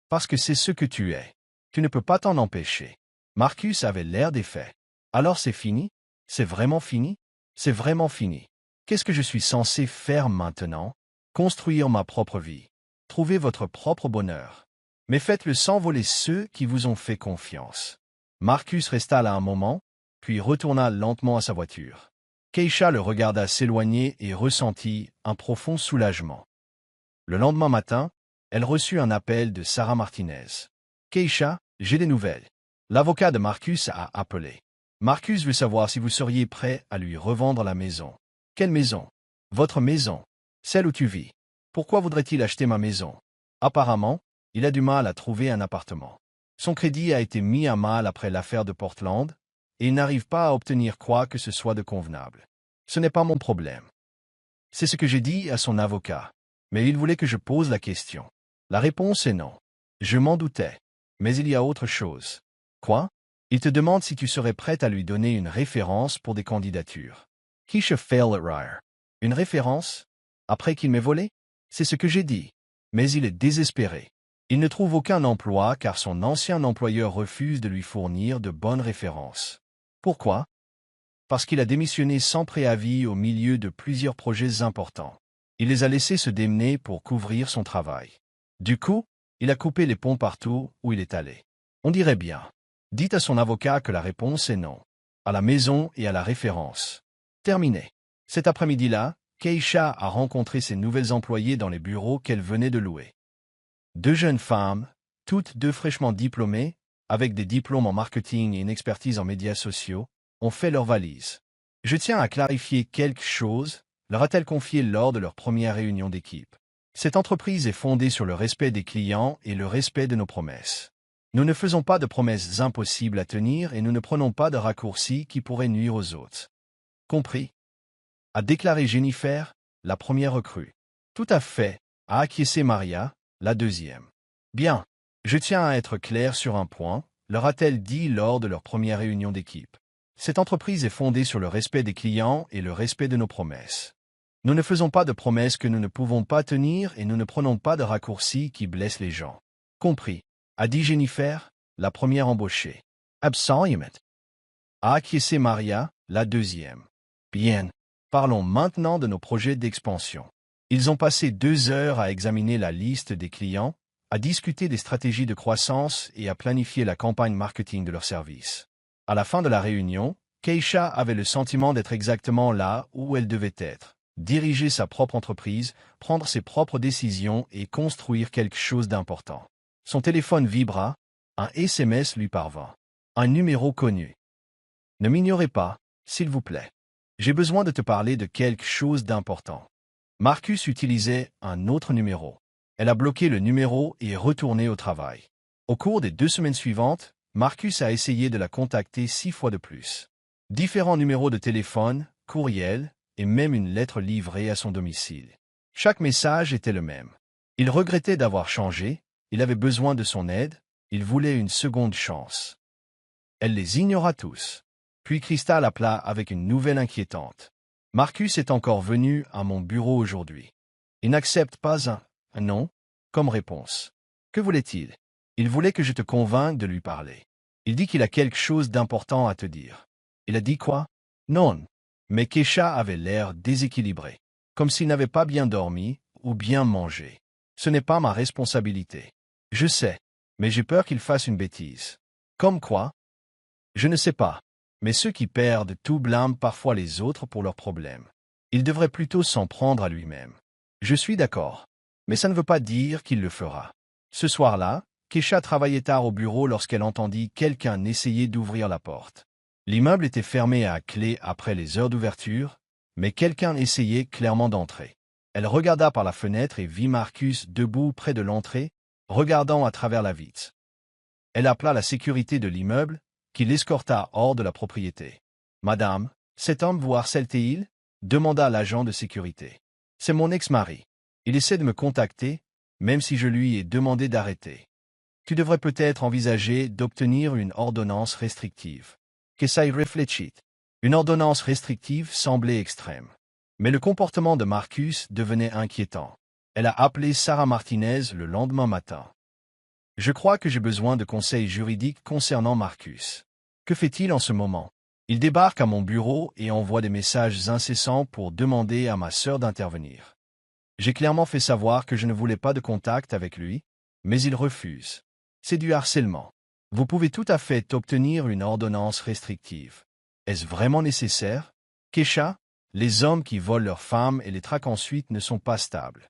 Parce que c'est ce que tu es. Tu ne peux pas t'en empêcher. » Marcus avait l'air défait. « Alors c'est fini? C'est vraiment fini? C'est vraiment fini. Qu'est-ce que je suis censé faire maintenant? Construire ma propre vie. Trouver votre propre bonheur. Mais faites-le sans voler ceux qui vous ont fait confiance. » Marcus resta là un moment, puis retourna lentement à sa voiture. Keisha le regarda s'éloigner et ressentit un profond soulagement. Le lendemain matin, elle reçut un appel de Sarah Martinez. « Keisha, j'ai des nouvelles. L'avocat de Marcus a appelé. Marcus veut savoir si vous seriez prêt à lui revendre la maison. »« Quelle maison? »« Votre maison. Celle où tu vis. Pourquoi voudrait-il acheter ma maison? Apparemment, il a du mal à trouver un appartement. Son crédit a été mis à mal après l'affaire de Portland, et il n'arrive pas à obtenir quoi que ce soit de convenable. Ce n'est pas mon problème. » C'est ce que j'ai dit à son avocat. Mais il voulait que je pose la question. La réponse est non. Je m'en doutais. Mais il y a autre chose. Quoi? Il te demande si tu serais prête à lui donner une référence pour des candidatures. Keisha fail at rire. Une référence? Après qu'il m'ait volé? C'est ce que j'ai dit. Mais il est désespéré. Il ne trouve aucun emploi car son ancien employeur refuse de lui fournir de bonnes références. Pourquoi? Parce qu'il a démissionné sans préavis au milieu de plusieurs projets importants. Il les a laissés se démener pour couvrir son travail. Du coup, il a coupé les ponts partout où il est allé. On dirait bien. Dites à son avocat que la réponse est non. À la maison et à la référence. Terminé. Cet après-midi-là, Keisha a rencontré ses nouvelles employées dans les bureaux qu'elle venait de louer. 2 jeunes femmes, toutes 2 fraîchement diplômées, avec des diplômes en marketing et une expertise en médias sociaux, ont fait leurs valises. « Je tiens à clarifier quelque chose », leur a-t-elle confié lors de leur première réunion d'équipe. Cette entreprise est fondée sur le respect des clients et le respect de nos promesses. Nous ne faisons pas de promesses impossibles à tenir et nous ne prenons pas de raccourcis qui pourraient nuire aux autres. Compris? A déclaré Jennifer, la première recrue. Tout à fait, a acquiescé Maria, la deuxième. Bien. Je tiens à être clair sur un point, leur a-t-elle dit lors de leur première réunion d'équipe. Cette entreprise est fondée sur le respect des clients et le respect de nos promesses. Nous ne faisons pas de promesses que nous ne pouvons pas tenir et nous ne prenons pas de raccourcis qui blessent les gens. Compris, a dit Jennifer, la première embauchée. Absolument. A acquiescé Maria, la deuxième. Bien. Parlons maintenant de nos projets d'expansion. Ils ont passé 2 heures à examiner la liste des clients, à discuter des stratégies de croissance et à planifier la campagne marketing de leurs services. À la fin de la réunion, Keisha avait le sentiment d'être exactement là où elle devait être, diriger sa propre entreprise, prendre ses propres décisions et construire quelque chose d'important. Son téléphone vibra, un SMS lui parvint. Un numéro connu. Ne m'ignorez pas, s'il vous plaît. J'ai besoin de te parler de quelque chose d'important. Marcus utilisait un autre numéro. Elle a bloqué le numéro et est retournée au travail. Au cours des 2 semaines suivantes, Marcus a essayé de la contacter 6 fois de plus. Différents numéros de téléphone, courriel et même une lettre livrée à son domicile. Chaque message était le même. Il regrettait d'avoir changé, il avait besoin de son aide, il voulait une seconde chance. Elle les ignora tous. Puis Crystal appela avec une nouvelle inquiétante. Marcus est encore venu à mon bureau aujourd'hui. Il n'accepte pas un non comme réponse. Que voulait-il? Il voulait que je te convainque de lui parler. Il dit qu'il a quelque chose d'important à te dire. Il a dit quoi? Non. Mais Keisha avait l'air déséquilibré, comme s'il n'avait pas bien dormi ou bien mangé. Ce n'est pas ma responsabilité. Je sais, mais j'ai peur qu'il fasse une bêtise. Comme quoi? Je ne sais pas. Mais ceux qui perdent tout blâment parfois les autres pour leurs problèmes. Il devrait plutôt s'en prendre à lui-même. Je suis d'accord. Mais ça ne veut pas dire qu'il le fera. Ce soir-là, Keisha travaillait tard au bureau lorsqu'elle entendit quelqu'un essayer d'ouvrir la porte. L'immeuble était fermé à clé après les heures d'ouverture, mais quelqu'un essayait clairement d'entrer. Elle regarda par la fenêtre et vit Marcus debout près de l'entrée, regardant à travers la vitre. Elle appela la sécurité de l'immeuble, qui l'escorta hors de la propriété. « Madame, cet homme vous harcèle-t-il » demanda l'agent de sécurité. « C'est mon ex-mari. Il essaie de me contacter, même si je lui ai demandé d'arrêter. Tu devrais peut-être envisager d'obtenir une ordonnance restrictive. » Kesai réfléchit. Une ordonnance restrictive semblait extrême. Mais le comportement de Marcus devenait inquiétant. Elle a appelé Sarah Martinez le lendemain matin. « Je crois que j'ai besoin de conseils juridiques concernant Marcus. Que fait-il en ce moment? Il débarque à mon bureau et envoie des messages incessants pour demander à ma sœur d'intervenir. J'ai clairement fait savoir que je ne voulais pas de contact avec lui, mais il refuse. C'est du harcèlement. Vous pouvez tout à fait obtenir une ordonnance restrictive. Est-ce vraiment nécessaire? Keisha, les hommes qui volent leurs femmes et les traquent ensuite ne sont pas stables.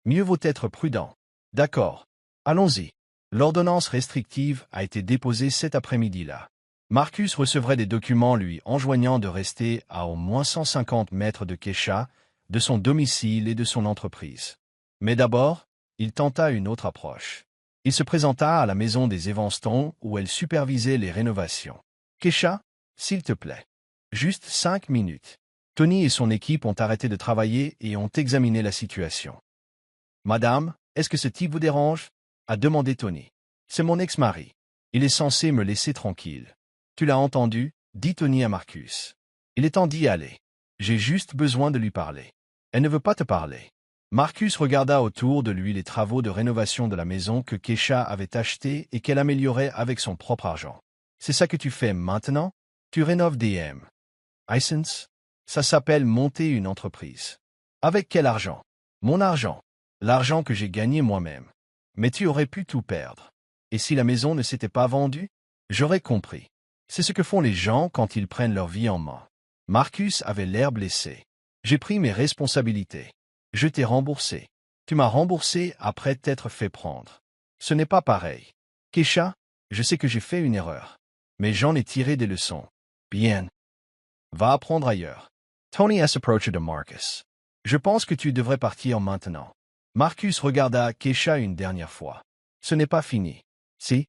Mieux vaut être prudent. D'accord. Allons-y. L'ordonnance restrictive a été déposée cet après-midi-là. Marcus recevrait des documents lui enjoignant de rester à au moins 150 mètres de Keisha, de son domicile et de son entreprise. Mais d'abord, il tenta une autre approche. Il se présenta à la maison des Evanston où elle supervisait les rénovations. « Keisha, s'il te plaît. Juste 5 minutes. » Tony et son équipe ont arrêté de travailler et ont examiné la situation. « Madame, est-ce que ce type vous dérange ?» a demandé Tony. « C'est mon ex-mari. Il est censé me laisser tranquille. »« Tu l'as entendu ?» dit Tony à Marcus. « Il est temps d'y aller. J'ai juste besoin de lui parler. » « Elle ne veut pas te parler. » Marcus regarda autour de lui les travaux de rénovation de la maison que Keisha avait achetée et qu'elle améliorait avec son propre argent. « C'est ça que tu fais maintenant? Tu rénoves DM. License? Ça s'appelle monter une entreprise. Avec quel argent? Mon argent. L'argent que j'ai gagné moi-même. Mais tu aurais pu tout perdre. Et si la maison ne s'était pas vendue? J'aurais compris. C'est ce que font les gens quand ils prennent leur vie en main. » Marcus avait l'air blessé. « J'ai pris mes responsabilités. Je t'ai remboursé. Tu m'as remboursé après t'être fait prendre. Ce n'est pas pareil. Keisha, je sais que j'ai fait une erreur. Mais j'en ai tiré des leçons. Bien. Va apprendre ailleurs. » Tony s'approcha de Marcus. « Je pense que tu devrais partir maintenant. Marcus regarda Keisha une dernière fois. Ce n'est pas fini. Si.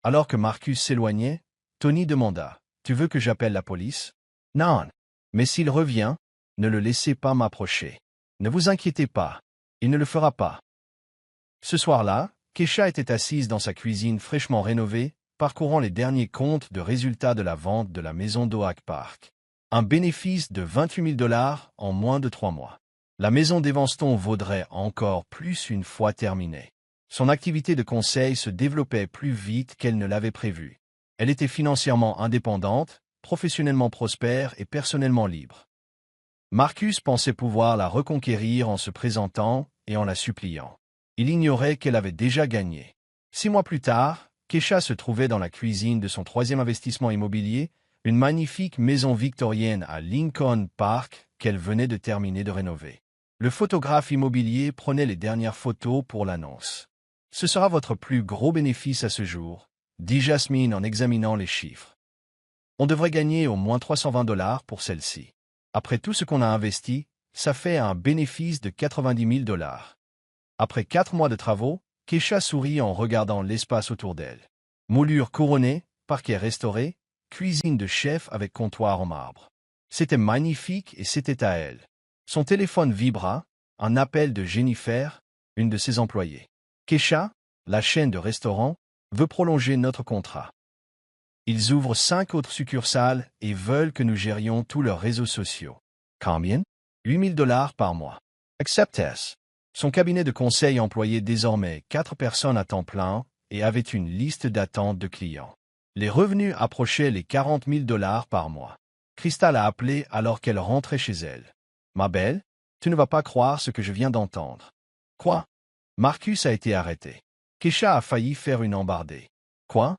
Alors que Marcus s'éloignait, Tony demanda, « Tu veux que j'appelle la police? » Non. Mais s'il revient, ne le laissez pas m'approcher. Ne vous inquiétez pas, il ne le fera pas. Ce soir-là, Keisha était assise dans sa cuisine fraîchement rénovée, parcourant les derniers comptes de résultats de la vente de la maison d'Oak Park. Un bénéfice de 28 000 $ en moins de 3 mois. La maison d'Evanston vaudrait encore plus une fois terminée. Son activité de conseil se développait plus vite qu'elle ne l'avait prévu. Elle était financièrement indépendante, professionnellement prospère et personnellement libre. Marcus pensait pouvoir la reconquérir en se présentant et en la suppliant. Il ignorait qu'elle avait déjà gagné. 6 mois plus tard, Keisha se trouvait dans la cuisine de son troisième investissement immobilier, une magnifique maison victorienne à Lincoln Park qu'elle venait de terminer de rénover. Le photographe immobilier prenait les dernières photos pour l'annonce. « Ce sera votre plus gros bénéfice à ce jour », dit Jasmine en examinant les chiffres. « On devrait gagner au moins 320 $ pour celle-ci. Après tout ce qu'on a investi, ça fait un bénéfice de 90 000 $. Après 4 mois de travaux, Keisha sourit en regardant l'espace autour d'elle. Moulure couronnée, parquet restauré, cuisine de chef avec comptoir en marbre. C'était magnifique et c'était à elle. Son téléphone vibra, un appel de Jennifer, une de ses employées. « Keisha, la chaîne de restaurants, veut prolonger notre contrat. Ils ouvrent 5 autres succursales et veulent que nous gérions tous leurs réseaux sociaux. Combien? 8 000 $ par mois. Acceptes. Son cabinet de conseil employait désormais 4 personnes à temps plein et avait une liste d'attente de clients. Les revenus approchaient les 40 000 $ par mois. Crystal a appelé alors qu'elle rentrait chez elle. « Ma belle, tu ne vas pas croire ce que je viens d'entendre. »« Quoi ?» Marcus a été arrêté. Keisha a failli faire une embardée. « Quoi?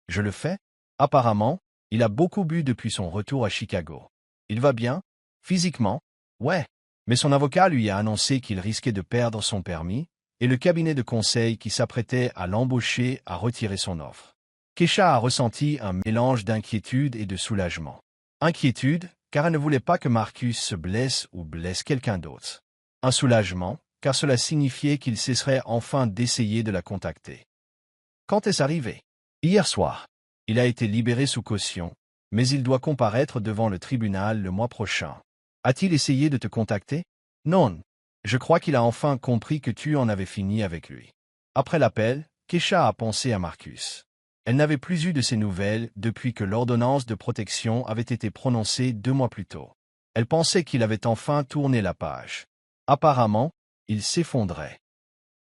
Je le fais? » Apparemment, il a beaucoup bu depuis son retour à Chicago. Il va bien? Physiquement? Ouais. Mais son avocat lui a annoncé qu'il risquait de perdre son permis, et le cabinet de conseil qui s'apprêtait à l'embaucher a retiré son offre. Keisha a ressenti un mélange d'inquiétude et de soulagement. Inquiétude, car elle ne voulait pas que Marcus se blesse ou blesse quelqu'un d'autre. Un soulagement, car cela signifiait qu'il cesserait enfin d'essayer de la contacter. Quand est-ce arrivé? Hier soir. Il a été libéré sous caution, mais il doit comparaître devant le tribunal le mois prochain. A-t-il essayé de te contacter? Non. Je crois qu'il a enfin compris que tu en avais fini avec lui. Après l'appel, Keisha a pensé à Marcus. Elle n'avait plus eu de ses nouvelles depuis que l'ordonnance de protection avait été prononcée 2 mois plus tôt. Elle pensait qu'il avait enfin tourné la page. Apparemment, il s'effondrait.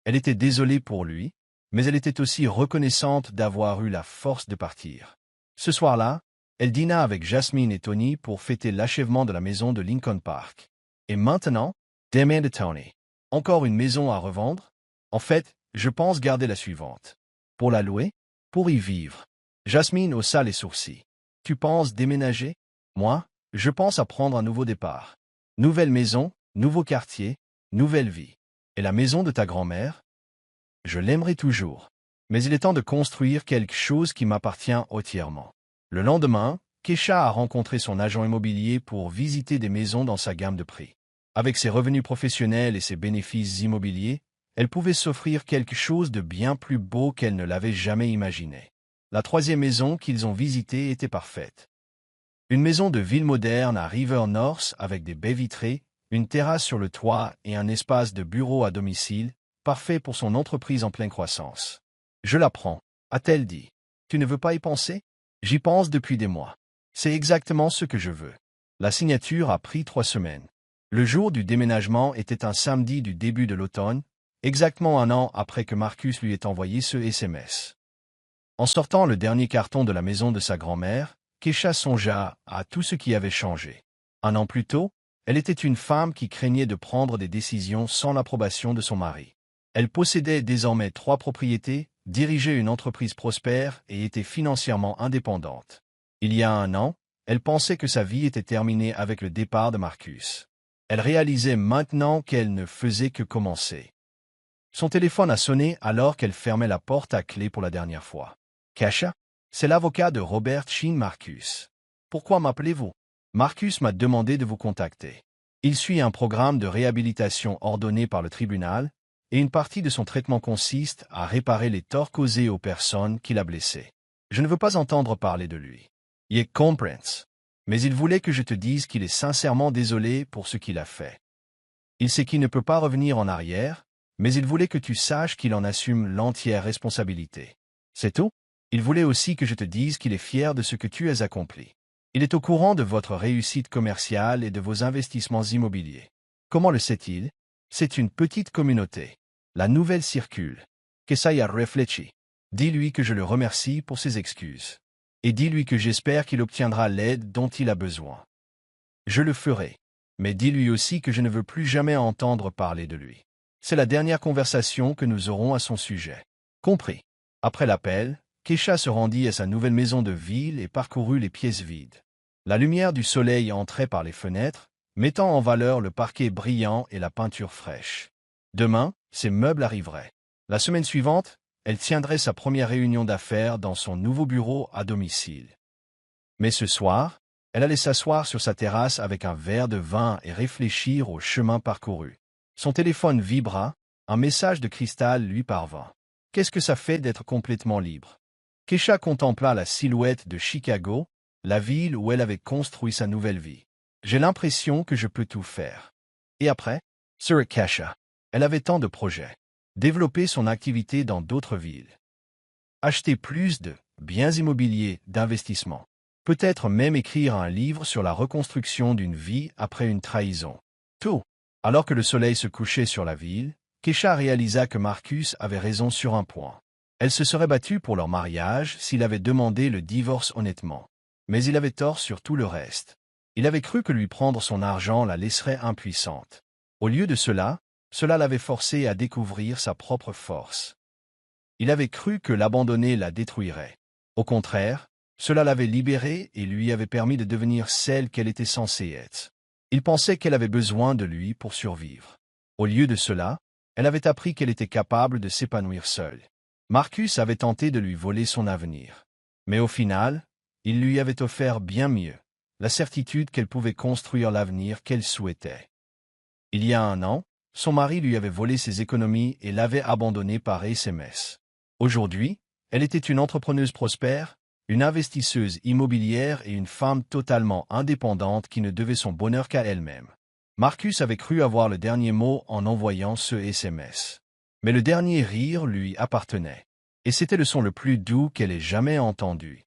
Elle était désolée pour lui, mais elle était aussi reconnaissante d'avoir eu la force de partir. Ce soir-là, elle dîna avec Jasmine et Tony pour fêter l'achèvement de la maison de Lincoln Park. Et maintenant, demanda Tony. Encore une maison à revendre? En fait, je pense garder la suivante. Pour la louer? Pour y vivre. Jasmine haussa les sourcils. Tu penses déménager? Moi, je pense à prendre un nouveau départ. Nouvelle maison, nouveau quartier, nouvelle vie. Et la maison de ta grand-mère? Je l'aimerai toujours. Mais il est temps de construire quelque chose qui m'appartient entièrement. Le lendemain, Keisha a rencontré son agent immobilier pour visiter des maisons dans sa gamme de prix. Avec ses revenus professionnels et ses bénéfices immobiliers, elle pouvait s'offrir quelque chose de bien plus beau qu'elle ne l'avait jamais imaginé. La 3e maison qu'ils ont visitée était parfaite. Une maison de ville moderne à River North avec des baies vitrées, une terrasse sur le toit et un espace de bureau à domicile, parfait pour son entreprise en pleine croissance. Je la prends, a-t-elle dit. Tu ne veux pas y penser? J'y pense depuis des mois. C'est exactement ce que je veux. La signature a pris 3 semaines. Le jour du déménagement était un samedi du début de l'automne, exactement 1 an après que Marcus lui ait envoyé ce SMS. En sortant le dernier carton de la maison de sa grand-mère, Keisha songea à tout ce qui avait changé. 1 an plus tôt, elle était une femme qui craignait de prendre des décisions sans l'approbation de son mari. Elle possédait désormais 3 propriétés, dirigeait une entreprise prospère et était financièrement indépendante. Il y a 1 an, elle pensait que sa vie était terminée avec le départ de Marcus. Elle réalisait maintenant qu'elle ne faisait que commencer. Son téléphone a sonné alors qu'elle fermait la porte à clé pour la dernière fois. « Keisha, c'est l'avocat de Robert Sheen Marcus. Pourquoi m'appelez-vous? Marcus m'a demandé de vous contacter. Il suit un programme de réhabilitation ordonné par le tribunal, et une partie de son traitement consiste à réparer les torts causés aux personnes qu'il a blessées. Je ne veux pas entendre parler de lui. Il comprend. Mais il voulait que je te dise qu'il est sincèrement désolé pour ce qu'il a fait. Il sait qu'il ne peut pas revenir en arrière, mais il voulait que tu saches qu'il en assume l'entière responsabilité. C'est tout? Il voulait aussi que je te dise qu'il est fier de ce que tu as accompli. Il est au courant de votre réussite commerciale et de vos investissements immobiliers. Comment le sait-il? C'est une petite communauté. La nouvelle circule. Que ça y a réfléchi. Dis-lui que je le remercie pour ses excuses. Et dis-lui que j'espère qu'il obtiendra l'aide dont il a besoin. Je le ferai. Mais dis-lui aussi que je ne veux plus jamais entendre parler de lui. C'est la dernière conversation que nous aurons à son sujet. Compris. Après l'appel, Keisha se rendit à sa nouvelle maison de ville et parcourut les pièces vides. La lumière du soleil entrait par les fenêtres, mettant en valeur le parquet brillant et la peinture fraîche. Demain, ses meubles arriveraient. La semaine suivante, elle tiendrait sa première réunion d'affaires dans son nouveau bureau à domicile. Mais ce soir, elle allait s'asseoir sur sa terrasse avec un verre de vin et réfléchir au chemin parcouru. Son téléphone vibra, un message de cristal lui parvint. Qu'est-ce que ça fait d'être complètement libre? Keisha contempla la silhouette de Chicago, la ville où elle avait construit sa nouvelle vie. J'ai l'impression que je peux tout faire. Et après? Sur Keisha. Elle avait tant de projets. Développer son activité dans d'autres villes. Acheter plus de biens immobiliers d'investissement. Peut-être même écrire un livre sur la reconstruction d'une vie après une trahison. Tout. Alors que le soleil se couchait sur la ville, Keisha réalisa que Marcus avait raison sur un point. Elle se serait battue pour leur mariage s'il avait demandé le divorce honnêtement. Mais il avait tort sur tout le reste. Il avait cru que lui prendre son argent la laisserait impuissante. Au lieu de cela l'avait forcée à découvrir sa propre force. Il avait cru que l'abandonner la détruirait. Au contraire, cela l'avait libérée et lui avait permis de devenir celle qu'elle était censée être. Il pensait qu'elle avait besoin de lui pour survivre. Au lieu de cela, elle avait appris qu'elle était capable de s'épanouir seule. Marcus avait tenté de lui voler son avenir. Mais au final, il lui avait offert bien mieux, la certitude qu'elle pouvait construire l'avenir qu'elle souhaitait. Il y a 1 an, son mari lui avait volé ses économies et l'avait abandonnée par SMS. Aujourd'hui, elle était une entrepreneuse prospère, une investisseuse immobilière et une femme totalement indépendante qui ne devait son bonheur qu'à elle-même. Marcus avait cru avoir le dernier mot en envoyant ce SMS. Mais le dernier rire lui appartenait. Et c'était le son le plus doux qu'elle ait jamais entendu.